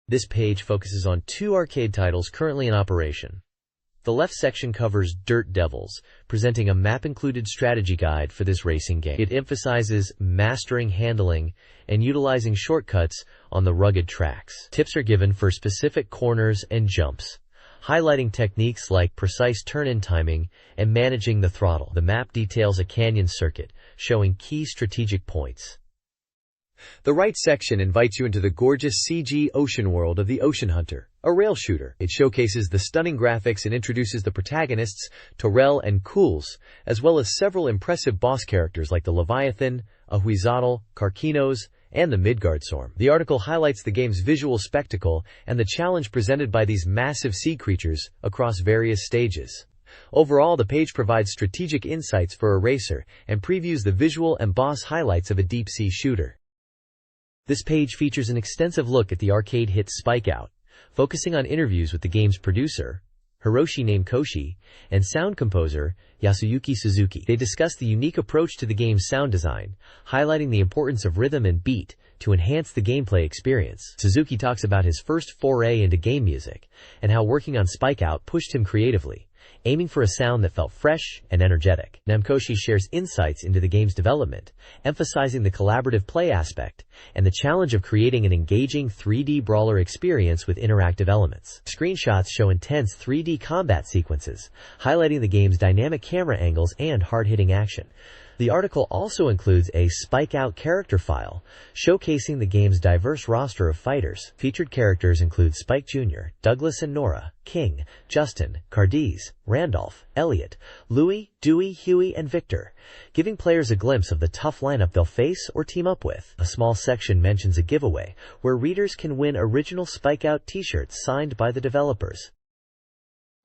This page focuses on two arcade titles currently in operation. The left section covers Dirt Devils, presenting a map-included strategy guide for this racing game. It emphasizes mastering handling and utilizing shortcuts on the rugged tracks. Tips are given for specific corners and jumps, highlighting techniques like precise turn-in timing and managing the throttle. The map details a canyon circuit, showing key strategic points. The right section invites you into the gorgeous CG ocean world of the Ocean Hunter, a rail shooter. It showcases the stunning graphics and introduces the protagonists, Torel and Cools, as well as several impressive boss characters like the Leviathan, Ahuizotl, Karkinos, and the Midgardsorm. The article highlights the game's visual spectacle and the challenge presented by these massive sea creatures across various stages. Overall, the page provides strategic insights for a racer and previews the visual and boss highlights of a deep-sea shooter. This page features an extensive look at the arcade hit Spike Out, focusing on interviews with the game's producer, Hiroshi Namekoshi, and sound composer, Yasuyuki Suzuki. They discuss the unique approach to the game's sound design, highlighting the importance of rhythm and beat to enhance the gameplay experience. Suzuki talks about his first foray into game music, and how working on Spike Out pushed him creatively, aiming for a sound that felt fresh and energetic. Namekoshi shares insights into the game's development, emphasizing the collaborative play aspect and the challenge of creating an engaging 3D brawler experience with interactive elements. Screenshots show intense 3D combat sequences, highlighting the game's dynamic camera angles and hard-hitting action. The article also includes a Spike Out character file, showcasing the game's diverse roster of fighters. Featured characters include Spike Jr., Douglas and Nora, King, Justin, Cardiz, Randolph, Elliot, Louie, Dewey, Huey, and Victor, giving players a glimpse of the tough lineup they'll face or team up with. A small section mentions a giveaway, where readers can win original Spike Out t-shirts signed by the developers.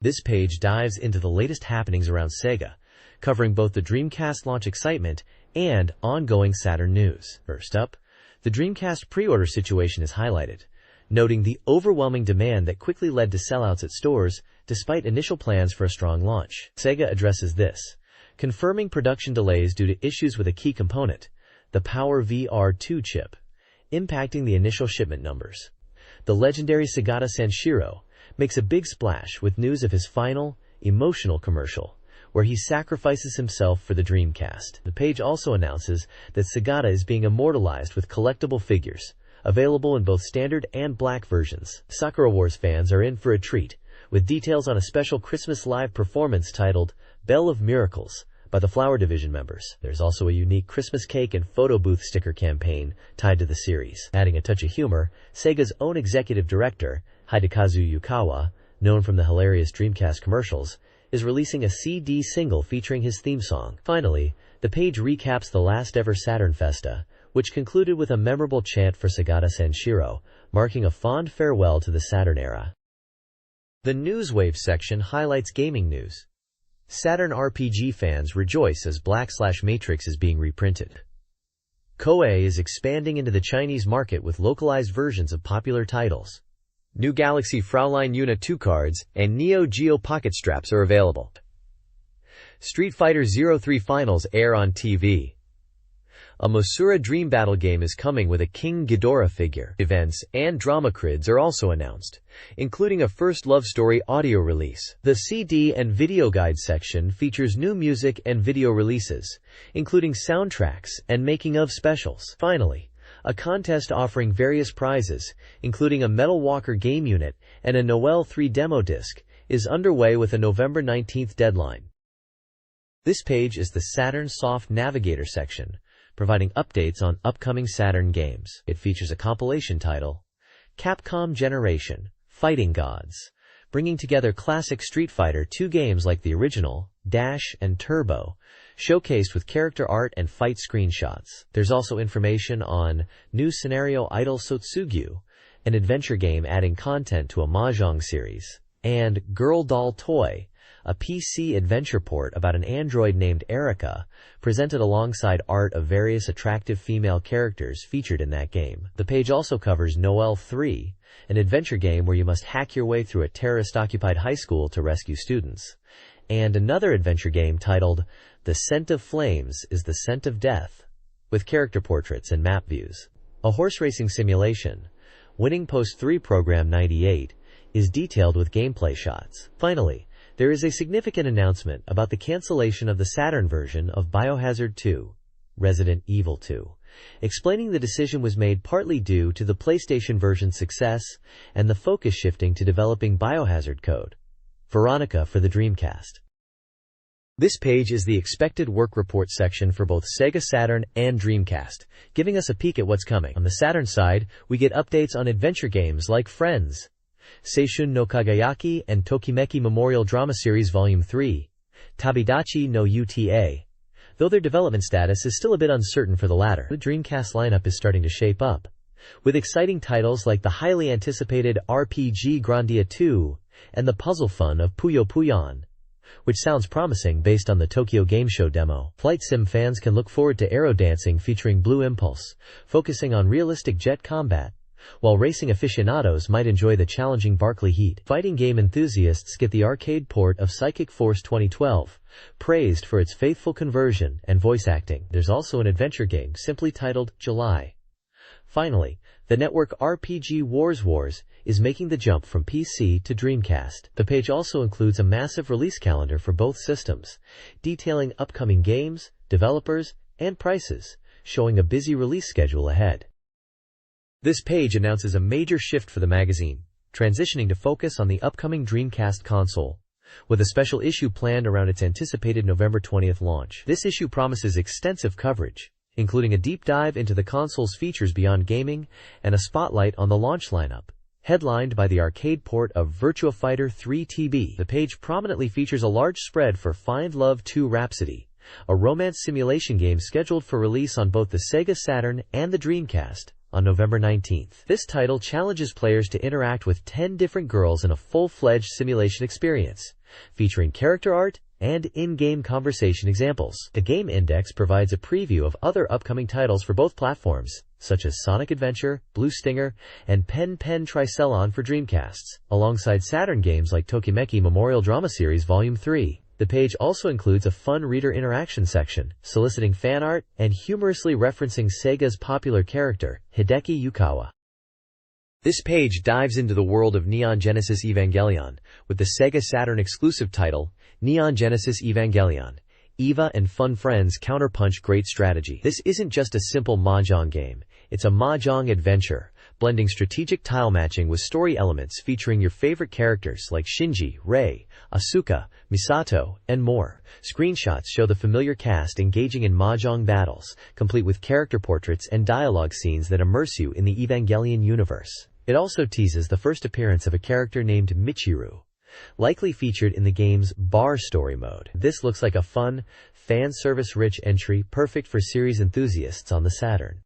This page dives into the latest happenings around Sega, covering both the Dreamcast launch excitement and ongoing Saturn news. First up, the Dreamcast pre-order situation is highlighted, noting the overwhelming demand that quickly led to sellouts at stores despite initial plans for a strong launch. Sega addresses this, confirming production delays due to issues with a key component, the Power VR2 chip, impacting the initial shipment numbers. The legendary Sagata Sanshiro makes a big splash with news of his final, emotional commercial, where he sacrifices himself for the Dreamcast. The page also announces that Sagata is being immortalized with collectible figures, available in both standard and black versions. Sakura Wars fans are in for a treat, with details on a special Christmas live performance titled Bell of Miracles by the Flower Division members. There's also a unique Christmas cake and photo booth sticker campaign tied to the series. Adding a touch of humor, Sega's own executive director, Hidekazu Yukawa, known from the hilarious Dreamcast commercials, is releasing a CD single featuring his theme song. Finally, the page recaps the last ever Saturn Festa, which concluded with a memorable chant for Sagata Sanshiro, marking a fond farewell to the Saturn era. The Newswave section highlights gaming news. Saturn RPG fans rejoice as Black/Matrix is being reprinted. Koei is expanding into the Chinese market with localized versions of popular titles. New Galaxy Fraulein Yuna 2 cards and Neo Geo pocket straps are available. Street Fighter 03 Finals air on TV. A Mosura Dream Battle game is coming with a King Ghidorah figure. Events and drama crids are also announced, including a first love story audio release. The CD and video guide section features new music and video releases, including soundtracks and making-of specials. Finally, a contest offering various prizes, including a Metal Walker game unit and a Noel 3 demo disc, is underway with a November 19th deadline. This page is the Saturn Soft Navigator section, providing updates on upcoming Saturn games. It features a compilation title, Capcom Generation, Fighting Gods, bringing together classic Street Fighter 2 games like the original, Dash and Turbo, showcased with character art and fight screenshots. There's also information on new scenario Idol Sotsugyu, an adventure game adding content to a Mahjong series, and Girl Doll Toy, a PC adventure port about an android named Erica, presented alongside art of various attractive female characters featured in that game. The page also covers Noel 3, an adventure game where you must hack your way through a terrorist-occupied high school to rescue students, and another adventure game titled The Scent of Flames is the Scent of Death, with character portraits and map views. A horse racing simulation, Winning Post 3 Program 98, is detailed with gameplay shots. Finally, there is a significant announcement about the cancellation of the Saturn version of Biohazard 2, Resident Evil 2, explaining the decision was made partly due to the PlayStation version's success and the focus shifting to developing Biohazard code, Veronica for the Dreamcast. This page is the expected work report section for both Sega Saturn and Dreamcast, giving us a peek at what's coming. On the Saturn side, we get updates on adventure games like Friends, Seishun no Kagayaki and Tokimeki Memorial Drama Series Volume 3, Tabidachi no Uta, though their development status is still a bit uncertain for the latter. The Dreamcast lineup is starting to shape up, with exciting titles like the highly anticipated RPG Grandia 2 and the puzzle fun of Puyo Puyon, which sounds promising based on the Tokyo Game Show demo. Flight sim fans can look forward to Aero Dancing featuring Blue Impulse, focusing on realistic jet combat, while racing aficionados might enjoy the challenging Barclay Heat. Fighting game enthusiasts get the arcade port of Psychic Force 2012, praised for its faithful conversion and voice acting. There's also an adventure game simply titled July. Finally, the network RPG Wars is making the jump from PC to Dreamcast. The page also includes a massive release calendar for both systems, detailing upcoming games, developers, and prices, showing a busy release schedule ahead. This page announces a major shift for the magazine, transitioning to focus on the upcoming Dreamcast console, with a special issue planned around its anticipated November 20th launch. This issue promises extensive coverage, including a deep dive into the console's features beyond gaming and a spotlight on the launch lineup, headlined by the arcade port of Virtua Fighter 3 TB. The page prominently features a large spread for Find Love 2 Rhapsody, a romance simulation game scheduled for release on both the Sega Saturn and the Dreamcast on November 19th. This title challenges players to interact with 10 different girls in a full-fledged simulation experience, featuring character art and in-game conversation examples. The Game Index provides a preview of other upcoming titles for both platforms, such as Sonic Adventure, Blue Stinger, and Pen Pen Tricelon for Dreamcasts, alongside Saturn games like Tokimeki Memorial Drama Series Volume 3. The page also includes a fun reader interaction section, soliciting fan art and humorously referencing Sega's popular character, Hideki Yukawa. This page dives into the world of Neon Genesis Evangelion, with the Sega Saturn exclusive title, Neon Genesis Evangelion, EVA and Fun Friends Counterpunch Great Strategy. This isn't just a simple Mahjong game, it's a Mahjong adventure, blending strategic tile matching with story elements featuring your favorite characters like Shinji, Rei, Asuka, Misato, and more. Screenshots show the familiar cast engaging in Mahjong battles, complete with character portraits and dialogue scenes that immerse you in the Evangelion universe. It also teases the first appearance of a character named Michiru, likely featured in the game's Bar Story mode. This looks like a fun, fan-service-rich entry perfect for series enthusiasts on the Saturn.